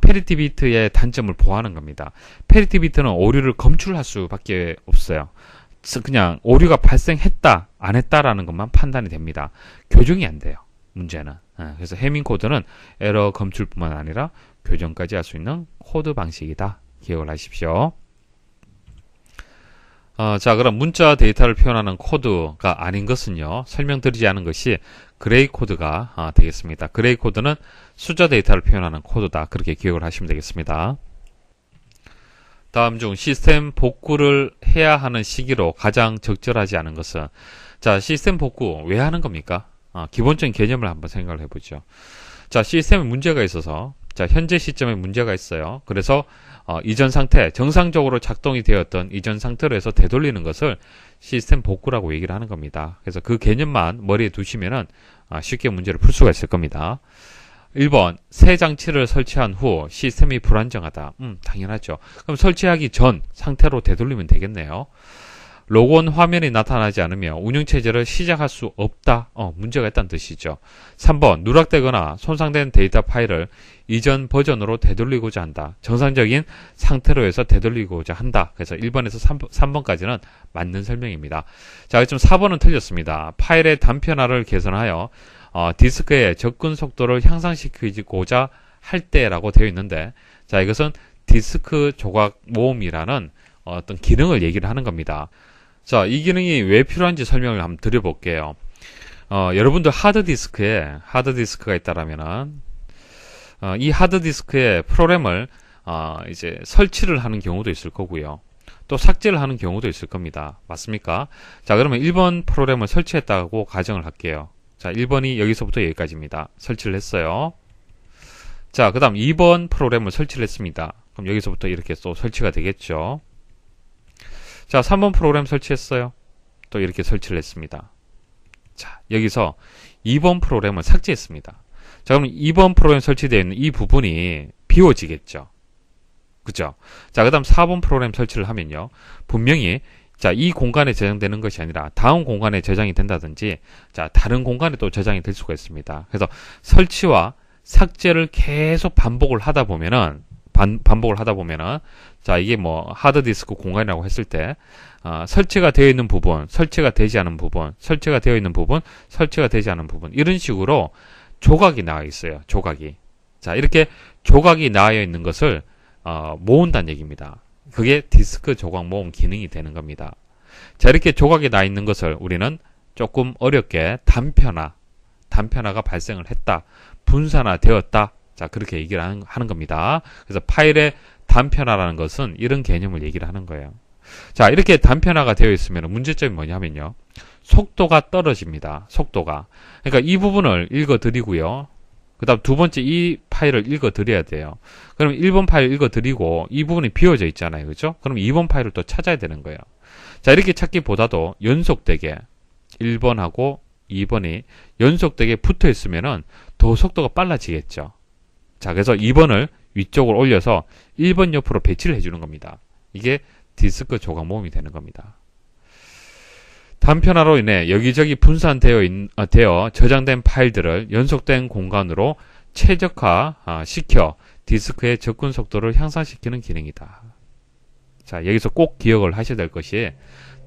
페리티 비트의 단점을 보호하는 겁니다. 페리티 비트는 오류를 검출할 수밖에 없어요. 그냥 오류가 발생했다, 안 했다라는 것만 판단이 됩니다. 교정이 안 돼요. 문제는. 그래서 해밍 코드는 에러 검출뿐만 아니라 교정까지 할 수 있는 코드 방식이다. 기억을 하십시오. 자, 그럼 문자 데이터를 표현하는 코드가 아닌 것은요, 설명드리지 않은 것이 그레이 코드가 되겠습니다. 그레이 코드는 숫자 데이터를 표현하는 코드다. 그렇게 기억을 하시면 되겠습니다. 다음 중 시스템 복구를 해야 하는 시기로 가장 적절하지 않은 것은, 자, 시스템 복구 왜 하는 겁니까? 기본적인 개념을 한번 생각을 해보죠. 자, 시스템에 문제가 있어서, 자, 현재 시점에 문제가 있어요. 그래서 이전 상태, 정상적으로 작동이 되었던 이전 상태로 해서 되돌리는 것을 시스템 복구라고 얘기를 하는 겁니다. 그래서 그 개념만 머리에 두시면은 쉽게 문제를 풀 수가 있을 겁니다. 1번, 새 장치를 설치한 후 시스템이 불안정하다. 당연하죠. 그럼 설치하기 전 상태로 되돌리면 되겠네요. 로그온 화면이 나타나지 않으며 운영체제를 시작할 수 없다. 문제가 있다는 뜻이죠. 3번, 누락되거나 손상된 데이터 파일을 이전 버전으로 되돌리고자 한다. 정상적인 상태로 해서 되돌리고자 한다. 그래서 1번에서 3번까지는 맞는 설명입니다. 자, 지금 4번은 틀렸습니다. 파일의 단편화를 개선하여 디스크의 접근 속도를 향상시키고자 할 때라고 되어 있는데, 자, 이것은 디스크 조각 모음이라는 어떤 기능을 얘기를 하는 겁니다. 자, 이 기능이 왜 필요한지 설명을 한번 드려볼게요. 여러분들 하드디스크가 있다라면은, 이 하드디스크에 프로그램을, 이제 설치를 하는 경우도 있을 거고요. 또 삭제를 하는 경우도 있을 겁니다. 맞습니까? 자, 그러면 1번 프로그램을 설치했다고 가정을 할게요. 자, 1번이 여기서부터 여기까지입니다. 설치를 했어요. 자, 그 다음 2번 프로그램을 설치를 했습니다. 그럼 여기서부터 이렇게 또 설치가 되겠죠. 자, 3번 프로그램 설치했어요. 또 이렇게 설치를 했습니다. 자, 여기서 2번 프로그램을 삭제했습니다. 자, 그럼 2번 프로그램 설치되어 있는 이 부분이 비워지겠죠. 그죠? 자, 그 다음 4번 프로그램 설치를 하면요. 분명히, 자, 이 공간에 저장되는 것이 아니라 다음 공간에 저장이 된다든지, 자, 다른 공간에 또 저장이 될 수가 있습니다. 그래서 설치와 삭제를 계속 반복을 하다 보면은, 자, 이게 뭐 하드디스크 공간이라고 했을 때 설치가 되어 있는 부분, 설치가 되지 않은 부분, 설치가 되어 있는 부분, 설치가 되지 않은 부분, 이런 식으로 조각이 나와 있어요. 조각이. 자, 이렇게 조각이 나와 있는 것을 모은다는 얘기입니다. 그게 디스크 조각 모음 기능이 되는 겁니다. 자, 이렇게 조각이 나 있는 것을 우리는 조금 어렵게 단편화가 발생을 했다, 분산화 되었다. 자, 그렇게 얘기를 하는 겁니다. 그래서 파일의 단편화라는 것은 이런 개념을 얘기를 하는 거예요. 자, 이렇게 단편화가 되어 있으면 문제점이 뭐냐면요. 속도가 떨어집니다. 속도가. 그러니까 이 부분을 읽어드리고요. 그 다음 두 번째 이 파일을 읽어드려야 돼요. 그럼 1번 파일 읽어드리고 이 부분이 비워져 있잖아요. 그죠? 그럼 2번 파일을 또 찾아야 되는 거예요. 자, 이렇게 찾기보다도 연속되게 1번하고 2번이 연속되게 붙어 있으면은 더 속도가 빨라지겠죠. 자, 그래서 2번을 위쪽으로 올려서 1번 옆으로 배치를 해주는 겁니다. 이게 디스크 조각 모음이 되는 겁니다. 단편화로 인해 여기저기 분산되어 저장된 파일들을 연속된 공간으로 최적화 시켜 디스크의 접근 속도를 향상시키는 기능이다. 자, 여기서 꼭 기억을 하셔야 될 것이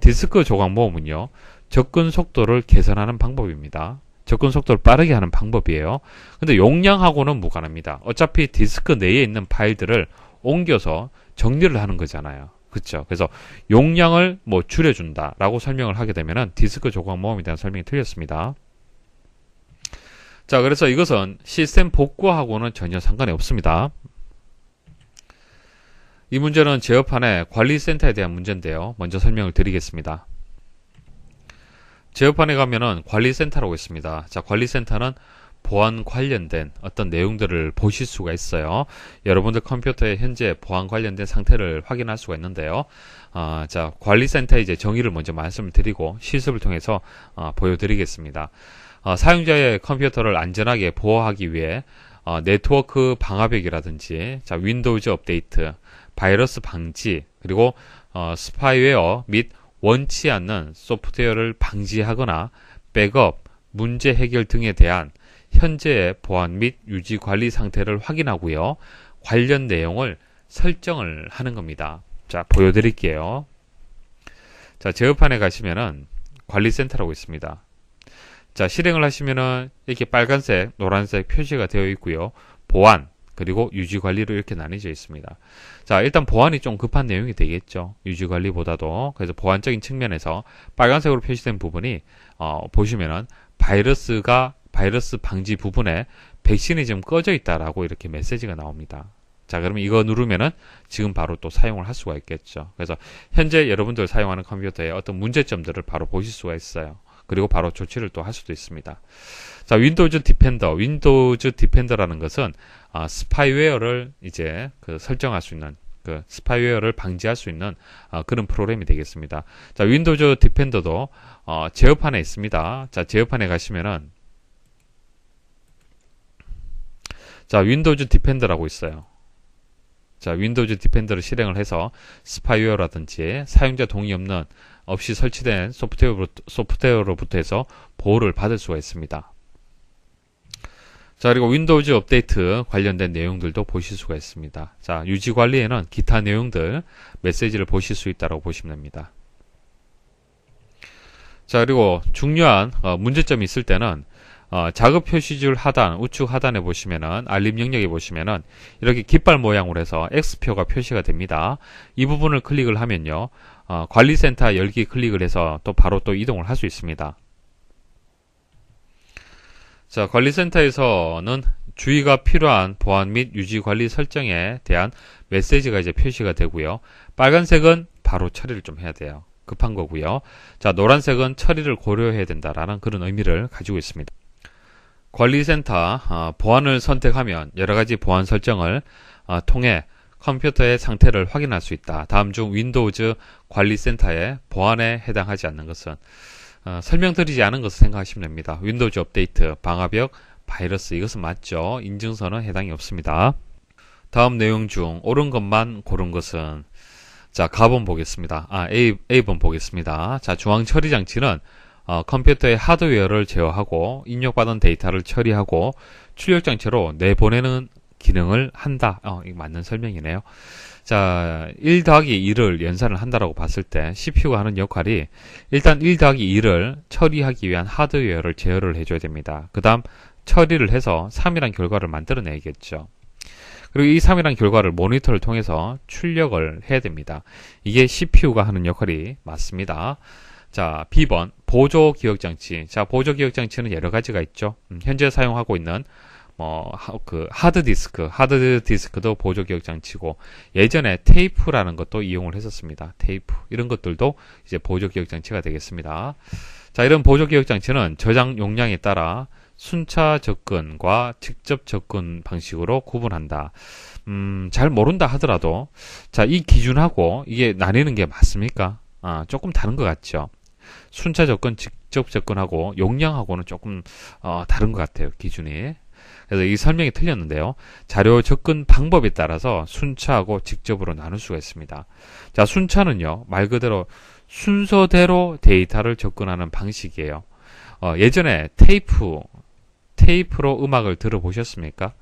디스크 조각 모음은요, 접근 속도를 개선하는 방법입니다. 접근 속도를 빠르게 하는 방법이에요. 근데 용량하고는 무관합니다. 어차피 디스크 내에 있는 파일들을 옮겨서 정리를 하는 거잖아요. 그렇죠? 그래서 용량을 뭐 줄여준다라고 설명을 하게 되면은 디스크 조각 모음에 대한 설명이 틀렸습니다. 자, 그래서 이것은 시스템 복구하고는 전혀 상관이 없습니다. 이 문제는 제어판의 관리센터에 대한 문제인데요. 먼저 설명을 드리겠습니다. 제어판에 가면은 관리센터라고 있습니다. 자, 관리센터는 보안 관련된 어떤 내용들을 보실 수가 있어요. 여러분들 컴퓨터의 현재 보안 관련된 상태를 확인할 수가 있는데요. 자, 관리센터의 이제 정의를 먼저 말씀을 드리고 실습을 통해서 보여드리겠습니다. 사용자의 컴퓨터를 안전하게 보호하기 위해 네트워크 방화벽이라든지, 자, 윈도우즈 업데이트, 바이러스 방지, 그리고 스파이웨어 및 원치 않는 소프트웨어를 방지하거나 백업, 문제 해결 등에 대한 현재의 보안 및 유지 관리 상태를 확인하고요. 관련 내용을 설정을 하는 겁니다. 자, 보여드릴게요. 자, 제어판에 가시면은 관리센터라고 있습니다. 자, 실행을 하시면은 이렇게 빨간색, 노란색 표시가 되어 있고요. 보안, 그리고 유지관리로 이렇게 나뉘어져 있습니다. 자, 일단 보안이 좀 급한 내용이 되겠죠. 유지관리보다도. 그래서 보안적인 측면에서 빨간색으로 표시된 부분이 보시면은 바이러스 방지 부분에 백신이 지금 꺼져 있다라고 이렇게 메시지가 나옵니다. 자, 그러면 이거 누르면은 지금 바로 또 사용을 할 수가 있겠죠. 그래서 현재 여러분들 사용하는 컴퓨터의 어떤 문제점들을 바로 보실 수가 있어요. 그리고 바로 조치를 또 할 수도 있습니다. 자, 윈도우즈 디펜더라는 것은 스파이웨어를 이제 설정할 수 있는 스파이웨어를 방지할 수 있는 그런 프로그램이 되겠습니다. 자, 윈도우즈 디펜더도 제어판에 있습니다. 자, 제어판에 가시면은 자, 윈도우즈 디펜더라고 있어요. 자, 윈도우즈 디펜더를 실행을 해서 스파이웨어라든지 사용자 동의 없이 설치된 소프트웨어로부터 해서 보호를 받을 수가 있습니다. 자, 그리고 윈도우즈 업데이트 관련된 내용들도 보실 수가 있습니다. 자, 유지 관리에는 기타 내용들, 메시지를 보실 수 있다고 보시면 됩니다. 자, 그리고 중요한 문제점이 있을 때는 작업 표시줄 하단, 우측 하단에 보시면은 알림 영역에 보시면은 이렇게 깃발 모양으로 해서 X표가 표시가 됩니다. 이 부분을 클릭을 하면요, 관리센터 열기 클릭을 해서 또 바로 또 이동을 할 수 있습니다. 자, 관리센터에서는 주의가 필요한 보안 및 유지 관리 설정에 대한 메시지가 이제 표시가 되고요. 빨간색은 바로 처리를 좀 해야 돼요. 급한 거고요. 자, 노란색은 처리를 고려해야 된다라는 그런 의미를 가지고 있습니다. 관리센터 보안을 선택하면 여러 가지 보안 설정을 통해 컴퓨터의 상태를 확인할 수 있다. 다음 중 윈도우즈 관리센터의 보안에 해당하지 않는 것은 설명드리지 않은 것을 생각하시면 됩니다. 윈도우즈 업데이트, 방화벽, 바이러스, 이것은 맞죠. 인증서는 해당이 없습니다. 다음 내용 중 옳은 것만 고른 것은, 자, 가번 보겠습니다. A번 보겠습니다. 자, 중앙 처리 장치는 컴퓨터의 하드웨어를 제어하고 입력받은 데이터를 처리하고 출력 장치로 내보내는 기능을 한다. 이거 맞는 설명이네요. 자, 1 더하기 2를 연산을 한다라고 봤을 때 CPU가 하는 역할이 일단 1 더하기 2를 처리하기 위한 하드웨어를 제어를 해줘야 됩니다. 그 다음 처리를 해서 3이란 결과를 만들어내야겠죠. 그리고 이 3이란 결과를 모니터를 통해서 출력을 해야 됩니다. 이게 CPU가 하는 역할이 맞습니다. 자, B번 보조 기억장치. 자, 보조 기억장치는 여러 가지가 있죠. 현재 사용하고 있는 하드디스크도 보조 기억장치고, 예전에 테이프라는 것도 이용을 했었습니다. 테이프, 이런 것들도 이제 보조 기억장치가 되겠습니다. 자, 이런 보조 기억장치는 저장 용량에 따라 순차 접근과 직접 접근 방식으로 구분한다. 잘 모른다 하더라도, 자, 이 기준하고 이게 나뉘는 게 맞습니까? 조금 다른 것 같죠. 순차 접근, 직접 접근하고 용량하고는 조금 다른 것 같아요, 기준이. 그래서 이 설명이 틀렸는데요. 자료 접근 방법에 따라서 순차하고 직접으로 나눌 수가 있습니다. 자, 순차는요, 말 그대로 순서대로 데이터를 접근하는 방식이에요. 예전에 테이프로 음악을 들어보셨습니까?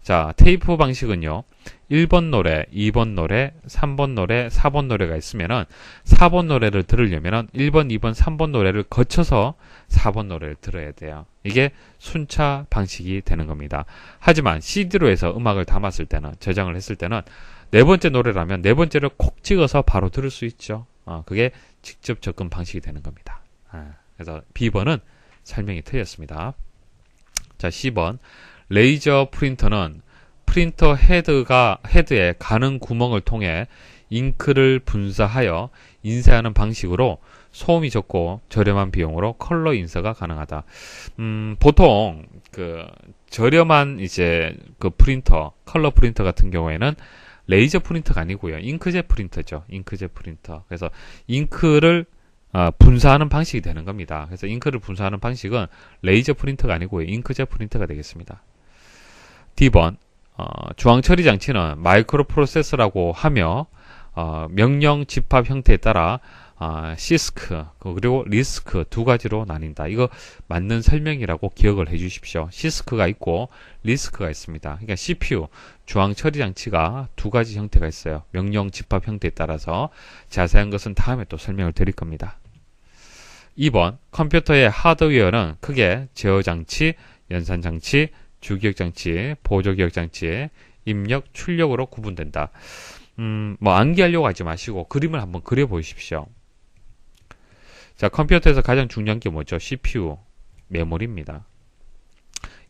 자, 테이프 방식은요, 1번 노래, 2번 노래, 3번 노래, 4번 노래가 있으면은 4번 노래를 들으려면은 1번, 2번, 3번 노래를 거쳐서 4번 노래를 들어야 돼요. 이게 순차 방식이 되는 겁니다. 하지만 CD로 해서 음악을 담았을 때는, 저장을 했을 때는 네 번째 노래라면 네 번째를 콕 찍어서 바로 들을 수 있죠. 그게 직접 접근 방식이 되는 겁니다. 그래서 B번은 설명이 틀렸습니다. 자, C번 레이저 프린터는 프린터 헤드에 가는 구멍을 통해 잉크를 분사하여 인쇄하는 방식으로 소음이 적고 저렴한 비용으로 컬러 인쇄가 가능하다. 보통 저렴한 이제 프린터, 컬러 프린터 같은 경우에는 레이저 프린터가 아니고요, 잉크젯 프린터죠. 잉크젯 프린터. 그래서 잉크를 분사하는 방식이 되는 겁니다. 그래서 잉크를 분사하는 방식은 레이저 프린터가 아니고요, 잉크젯 프린터가 되겠습니다. D번 중앙 처리 장치는 마이크로 프로세서라고 하며 명령 집합 형태에 따라 시스크 그리고 리스크 두 가지로 나뉜다. 이거 맞는 설명이라고 기억을 해 주십시오. 시스크가 있고 리스크가 있습니다. 그러니까 CPU 중앙 처리 장치가 두 가지 형태가 있어요. 명령 집합 형태에 따라서. 자세한 것은 다음에 또 설명을 드릴 겁니다. 2번 컴퓨터의 하드웨어는 크게 제어 장치, 연산 장치, 주기억 장치, 보조 기억 장치의 입력, 출력으로 구분된다. 암기하려고 하지 마시고 그림을 한번 그려 보십시오. 자, 컴퓨터에서 가장 중요한 게 뭐죠? CPU, 메모리입니다.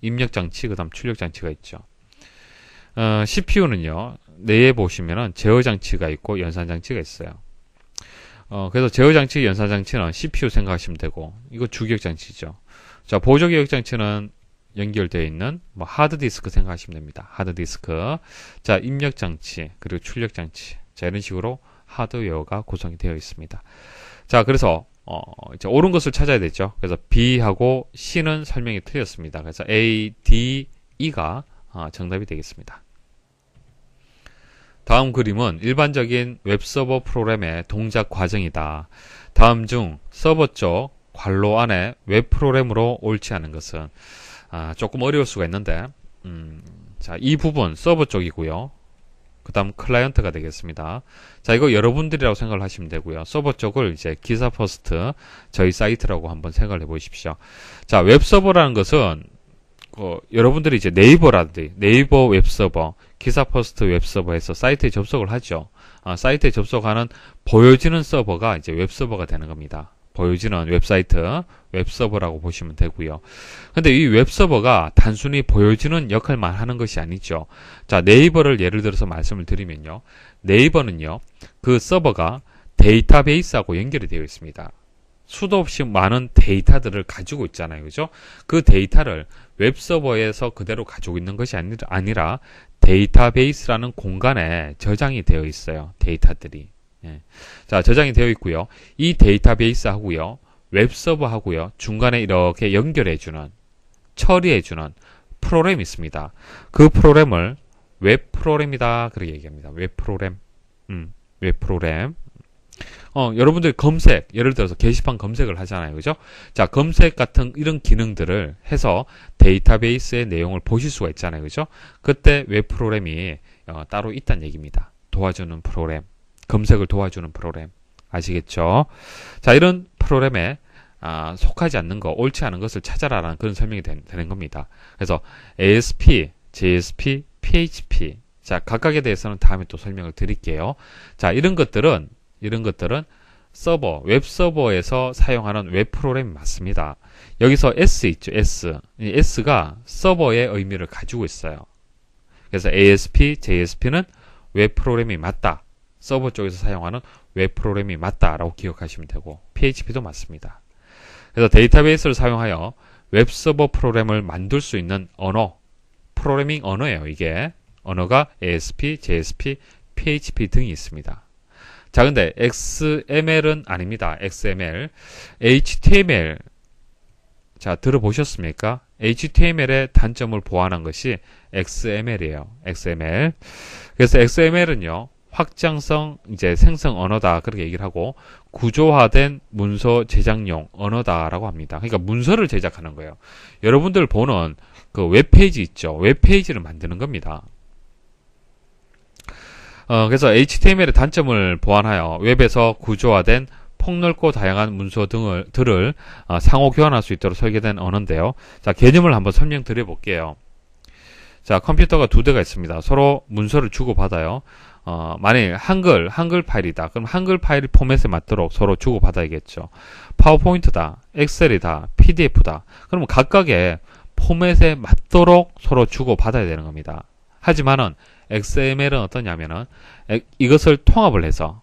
입력 장치, 그 다음 출력 장치가 있죠. CPU는요, 내에 보시면은 제어 장치가 있고 연산 장치가 있어요. 그래서 제어장치, 연산장치는 CPU 생각하시면 되고, 이거 주기억장치죠. 자, 보조기억장치는 연결되어 있는 뭐 하드디스크 생각하시면 됩니다. 하드디스크. 자, 입력장치, 그리고 출력장치. 자, 이런 식으로 하드웨어가 구성이 되어 있습니다. 자, 그래서 이제 옳은 것을 찾아야 되죠. 그래서 B하고 C는 설명이 틀렸습니다. 그래서 A, D, E가 정답이 되겠습니다. 다음 그림은 일반적인 웹서버 프로그램의 동작 과정이다. 다음 중 서버 쪽 괄호 안에 웹 프로그램으로 옳지 않은 것은 조금 어려울 수가 있는데 자, 이 부분 서버 쪽이고요. 그 다음 클라이언트가 되겠습니다. 자, 이거 여러분들이라고 생각을 하시면 되고요. 서버 쪽을 이제 기사 퍼스트 저희 사이트라고 한번 생각을 해 보십시오. 자, 웹서버라는 것은 여러분들이 이제 네이버라든지 네이버 웹서버, 기사 퍼스트 웹서버에서 사이트에 접속을 하죠. 사이트에 접속하는 보여지는 서버가 이제 웹서버가 되는 겁니다. 보여지는 웹사이트, 웹서버라고 보시면 되고요. 근데 이 웹서버가 단순히 보여지는 역할만 하는 것이 아니죠. 자, 네이버를 예를 들어서 말씀을 드리면요. 네이버는요, 그 서버가 데이터베이스하고 연결이 되어 있습니다. 수도 없이 많은 데이터들을 가지고 있잖아요. 그죠? 그 데이터를 웹서버에서 그대로 가지고 있는 것이 아니라 데이터베이스라는 공간에 저장이 되어 있어요. 데이터들이. 예. 자, 저장이 되어 있고요. 이 데이터베이스 하고요. 웹서버 하고요. 중간에 이렇게 연결해주는, 처리해주는 프로그램이 있습니다. 그 프로그램을 웹 프로그램이다. 그렇게 얘기합니다. 웹 프로그램. 웹 프로그램. 여러분들 검색, 예를 들어서 게시판 검색을 하잖아요. 그죠? 자, 검색 같은 이런 기능들을 해서 데이터베이스의 내용을 보실 수가 있잖아요. 그죠? 그때 웹 프로그램이 따로 있다는 얘기입니다. 도와주는 프로그램. 검색을 도와주는 프로그램. 아시겠죠? 자, 이런 프로그램에 속하지 않는 거, 옳지 않은 것을 찾아라라는 그런 설명이 되는 겁니다. 그래서 ASP, JSP, PHP. 자, 각각에 대해서는 다음에 또 설명을 드릴게요. 자, 이런 것들은 서버, 웹서버에서 사용하는 웹 프로그램이 맞습니다. 여기서 S 있죠, S. 이 S가 서버의 의미를 가지고 있어요. 그래서 ASP, JSP는 웹 프로그램이 맞다. 서버 쪽에서 사용하는 웹 프로그램이 맞다라고 기억하시면 되고, PHP도 맞습니다. 그래서 데이터베이스를 사용하여 웹서버 프로그램을 만들 수 있는 언어, 프로그래밍 언어예요. 이게 언어가 ASP, JSP, PHP 등이 있습니다. 자, 근데 XML은 아닙니다. XML, HTML. 자, 들어보셨습니까? HTML의 단점을 보완한 것이 XML이에요. XML. 그래서 XML은요, 확장성 이제 생성 언어다 그렇게 얘기를 하고, 구조화된 문서 제작용 언어다라고 합니다. 그러니까 문서를 제작하는 거예요. 여러분들 보는 그 웹페이지 있죠. 웹페이지를 만드는 겁니다. 그래서 HTML의 단점을 보완하여 웹에서 구조화된 폭넓고 다양한 문서 들을 상호 교환할 수 있도록 설계된 언어인데요. 자, 개념을 한번 설명드려 볼게요. 자, 컴퓨터가 두 대가 있습니다. 서로 문서를 주고받아요. 만일 한글 파일이다. 그럼 한글 파일 포맷에 맞도록 서로 주고받아야겠죠. 파워포인트다, 엑셀이다, PDF다. 그러면 각각의 포맷에 맞도록 서로 주고받아야 되는 겁니다. 하지만은 XML은 어떠냐면은 이것을 통합을 해서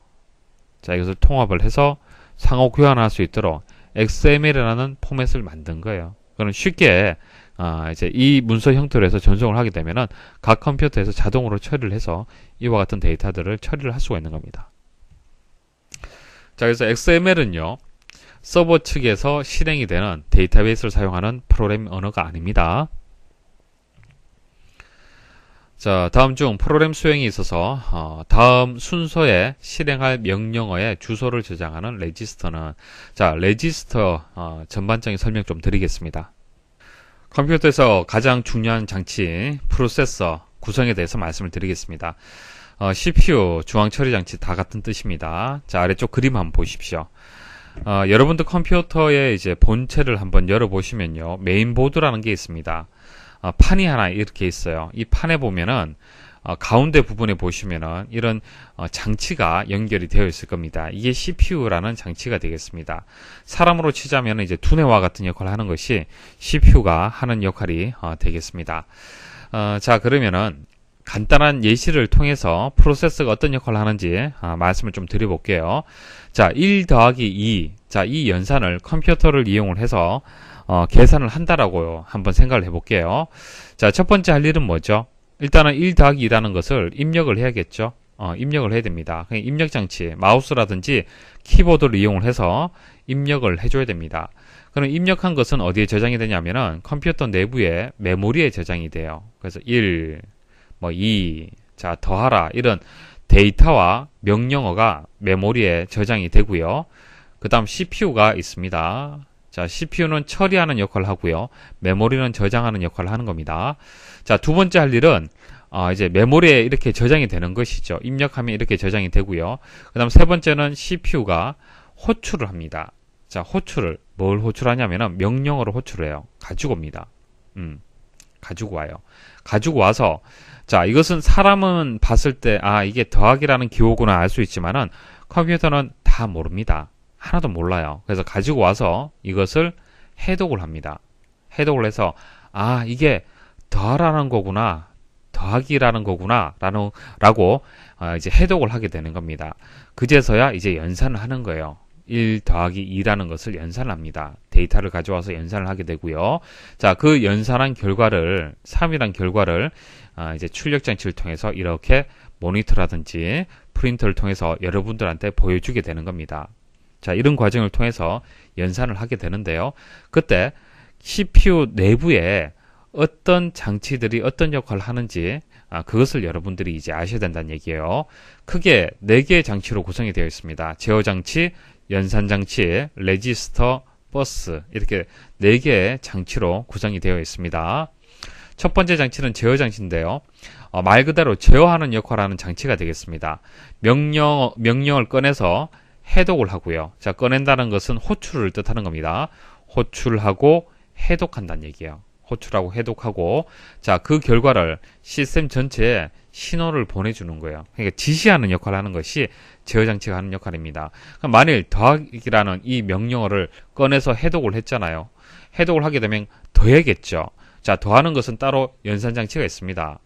상호 교환할 수 있도록 XML이라는 포맷을 만든 거예요. 그럼 쉽게 이제 이 문서 형태로 해서 전송을 하게 되면은 각 컴퓨터에서 자동으로 처리를 해서 이와 같은 데이터들을 처리를 할 수가 있는 겁니다. 자, 그래서 XML은요, 서버 측에서 실행이 되는 데이터베이스를 사용하는 프로그래밍 언어가 아닙니다. 자, 다음 중 프로그램 수행에 있어서 다음 순서에 실행할 명령어의 주소를 저장하는 레지스터는, 자, 레지스터 전반적인 설명 좀 드리겠습니다. 컴퓨터에서 가장 중요한 장치, 프로세서 구성에 대해서 말씀을 드리겠습니다. CPU, 중앙 처리 장치 다 같은 뜻입니다. 자, 아래쪽 그림 한번 보십시오. 여러분들 컴퓨터의 이제 본체를 한번 열어보시면요, 메인보드라는 게 있습니다. 판이 하나 이렇게 있어요. 이 판에 보면은 가운데 부분에 보시면은 이런 장치가 연결이 되어 있을 겁니다. 이게 CPU라는 장치가 되겠습니다. 사람으로 치자면 이제 두뇌와 같은 역할을 하는 것이 CPU가 하는 역할이 되겠습니다. 자, 그러면은 간단한 예시를 통해서 프로세스가 어떤 역할을 하는지 말씀을 좀 드려볼게요. 자, 1 더하기 2. 자, 이 연산을 컴퓨터를 이용을 해서 계산을 한다라고 한번 생각을 해볼게요. 자, 첫 번째 할 일은 뭐죠? 일단은 1 더하기 2라는 것을 입력을 해야겠죠. 입력을 해야 됩니다. 입력 장치, 마우스라든지 키보드를 이용을 해서 입력을 해줘야 됩니다. 그럼 입력한 것은 어디에 저장이 되냐면은 컴퓨터 내부의 메모리에 저장이 돼요. 그래서 1, 2, 자, 더하라 이런 데이터와 명령어가 메모리에 저장이 되고요. 그 다음 CPU가 있습니다. 자, CPU는 처리하는 역할을 하고요. 메모리는 저장하는 역할을 하는 겁니다. 자, 두 번째 할 일은 이제 메모리에 이렇게 저장이 되는 것이죠. 입력하면 이렇게 저장이 되고요. 그 다음 세 번째는 CPU가 호출을 합니다. 자, 뭘 호출하냐면은 명령어로 호출을 해요. 가지고 옵니다. 가지고 와요. 가지고 와서, 자, 이것은 사람은 봤을 때, 이게 더하기라는 기호구나 알 수 있지만은 컴퓨터는 다 모릅니다. 하나도 몰라요. 그래서 가지고 와서 이것을 해독을 합니다. 해독을 해서, 이게 더하라는 거구나. 더하기라는 거구나. 라고 이제 해독을 하게 되는 겁니다. 그제서야 이제 연산을 하는 거예요. 1 더하기 2라는 것을 연산을 합니다. 데이터를 가져와서 연산을 하게 되고요. 자, 그 연산한 결과를, 3이란 결과를 이제 출력 장치를 통해서 이렇게 모니터라든지 프린터를 통해서 여러분들한테 보여주게 되는 겁니다. 자, 이런 과정을 통해서 연산을 하게 되는데요. 그때 CPU 내부에 어떤 장치들이 어떤 역할을 하는지 그것을 여러분들이 이제 아셔야 된다는 얘기예요. 크게 4개의 장치로 구성이 되어 있습니다. 제어 장치, 연산 장치, 레지스터, 버스 이렇게 4개의 장치로 구성이 되어 있습니다. 첫 번째 장치는 제어 장치인데요. 말 그대로 제어하는 역할을 하는 장치가 되겠습니다. 명령을 꺼내서 해독을 하고요. 자, 꺼낸다는 것은 호출을 뜻하는 겁니다. 호출하고 해독한다는 얘기예요. 호출하고 해독하고, 자, 그 결과를 시스템 전체에 신호를 보내주는 거예요. 그러니까 지시하는 역할을 하는 것이 제어 장치가 하는 역할입니다. 그럼 만일 더하기라는 이 명령어를 꺼내서 해독을 했잖아요. 해독을 하게 되면 더해야겠죠. 자, 더하는 것은 따로 연산 장치가 있습니다.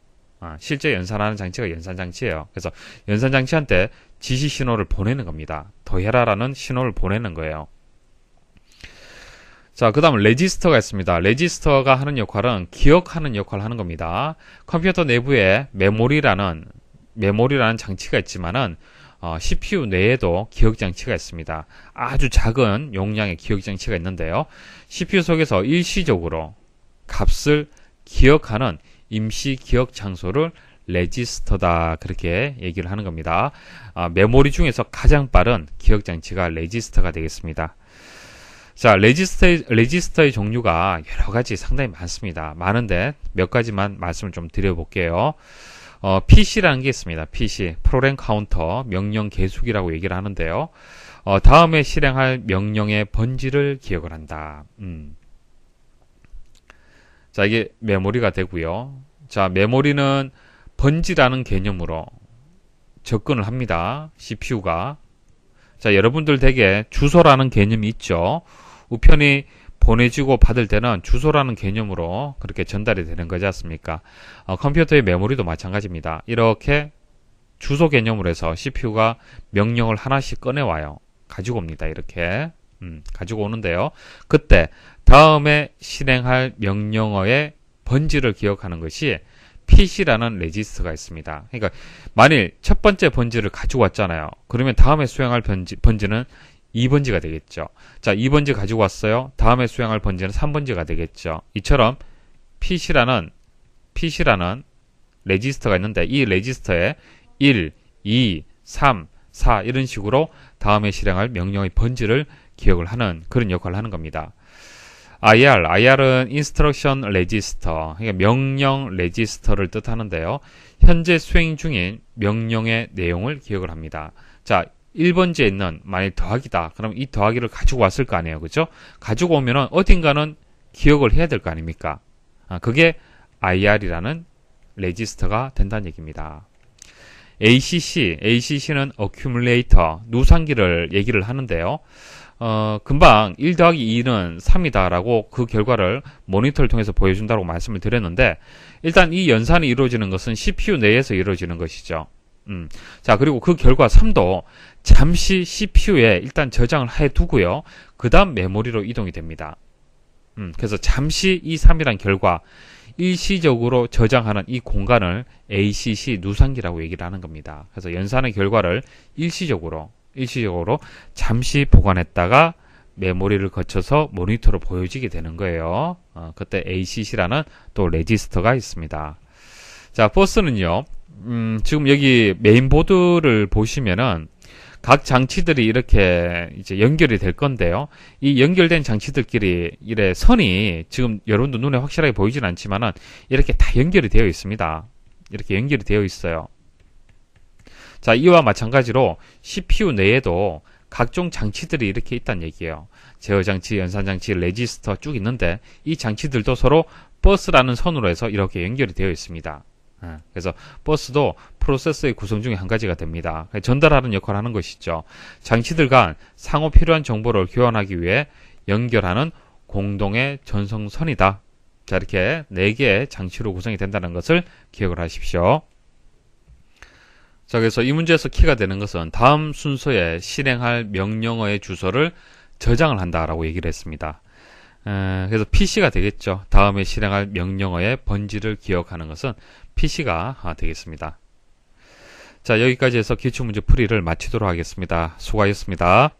실제 연산하는 장치가 연산 장치예요. 그래서 연산 장치한테 지시 신호를 보내는 겁니다. 더해라라는 신호를 보내는 거예요. 자, 그 다음 레지스터가 있습니다. 레지스터가 하는 역할은 기억하는 역할을 하는 겁니다. 컴퓨터 내부에 메모리라는 장치가 있지만은 CPU 내에도 기억 장치가 있습니다. 아주 작은 용량의 기억 장치가 있는데요. CPU 속에서 일시적으로 값을 기억하는 임시 기억 장소를 레지스터다, 그렇게 얘기를 하는 겁니다. 메모리 중에서 가장 빠른 기억 장치가 레지스터가 되겠습니다. 자, 레지스터의 종류가 여러 가지 상당히 많습니다. 많은데 몇 가지만 말씀을 좀 드려볼게요. PC라는 게 있습니다. PC, 프로그램 카운터, 명령 계수기라고 얘기를 하는데요. 다음에 실행할 명령의 번지를 기억을 한다. 자, 이게 메모리가 되고요. 자, 메모리는 번지라는 개념으로 접근을 합니다. CPU가. 자, 여러분들 댁에 주소라는 개념이 있죠. 우편이 보내지고 받을 때는 주소라는 개념으로 그렇게 전달이 되는 거지 않습니까? 컴퓨터의 메모리도 마찬가지입니다. 이렇게 주소 개념으로 해서 CPU가 명령을 하나씩 꺼내와요. 가지고 옵니다. 이렇게. 가지고 오는데요. 그때 다음에 실행할 명령어의 번지를 기억하는 것이 PC라는 레지스터가 있습니다. 그러니까 만일 첫 번째 번지를 가지고 왔잖아요. 그러면 다음에 수행할 번지는 2번지가 되겠죠. 자, 2번지 가지고 왔어요. 다음에 수행할 번지는 3번지가 되겠죠. 이처럼 PC라는 레지스터가 있는데 이 레지스터에 1, 2, 3, 4 이런 식으로 다음에 실행할 명령의 번지를 기억을 하는 그런 역할을 하는 겁니다. IR은 Instruction Register, 그러니까 명령 레지스터를 뜻하는데요. 현재 수행 중인 명령의 내용을 기억을 합니다. 자, 1번지에 있는 만일 더하기다. 그럼 이 더하기를 가지고 왔을 거 아니에요. 그죠? 가지고 오면은 어딘가는 기억을 해야 될 거 아닙니까? 그게 IR이라는 레지스터가 된다는 얘기입니다. ACC는 Accumulator, 누상기를 얘기를 하는데요. 금방 1 더하기 2는 3이다라고 그 결과를 모니터를 통해서 보여준다고 말씀을 드렸는데, 일단 이 연산이 이루어지는 것은 CPU 내에서 이루어지는 것이죠. 자, 그리고 그 결과 3도 잠시 CPU에 일단 저장을 해 두고요. 그 다음 메모리로 이동이 됩니다. 그래서 잠시 이 3이란 결과 일시적으로 저장하는 이 공간을 ACC 누상기라고 얘기를 하는 겁니다. 그래서 연산의 결과를 일시적으로 잠시 보관했다가 메모리를 거쳐서 모니터로 보여지게 되는 거예요. 그때 ACC라는 또 레지스터가 있습니다. 자, 버스는요, 지금 여기 메인보드를 보시면은 각 장치들이 이렇게 이제 연결이 될 건데요. 이 연결된 장치들끼리 이래 선이 지금 여러분도 눈에 확실하게 보이진 않지만은 이렇게 다 연결이 되어 있습니다. 이렇게 연결이 되어 있어요. 자, 이와 마찬가지로 CPU 내에도 각종 장치들이 이렇게 있다는 얘기예요. 제어 장치, 연산 장치, 레지스터 쭉 있는데 이 장치들도 서로 버스라는 선으로 해서 이렇게 연결이 되어 있습니다. 그래서 버스도 프로세서의 구성 중에 한 가지가 됩니다. 전달하는 역할을 하는 것이죠. 장치들 간 상호 필요한 정보를 교환하기 위해 연결하는 공동의 전송선이다. 자, 이렇게 4개의 장치로 구성이 된다는 것을 기억을 하십시오. 자, 그래서 이 문제에서 키가 되는 것은 다음 순서에 실행할 명령어의 주소를 저장을 한다라고 얘기를 했습니다. 그래서 PC가 되겠죠. 다음에 실행할 명령어의 번지를 기억하는 것은 PC가 되겠습니다. 자, 여기까지 해서 기출문제 풀이를 마치도록 하겠습니다. 수고하셨습니다.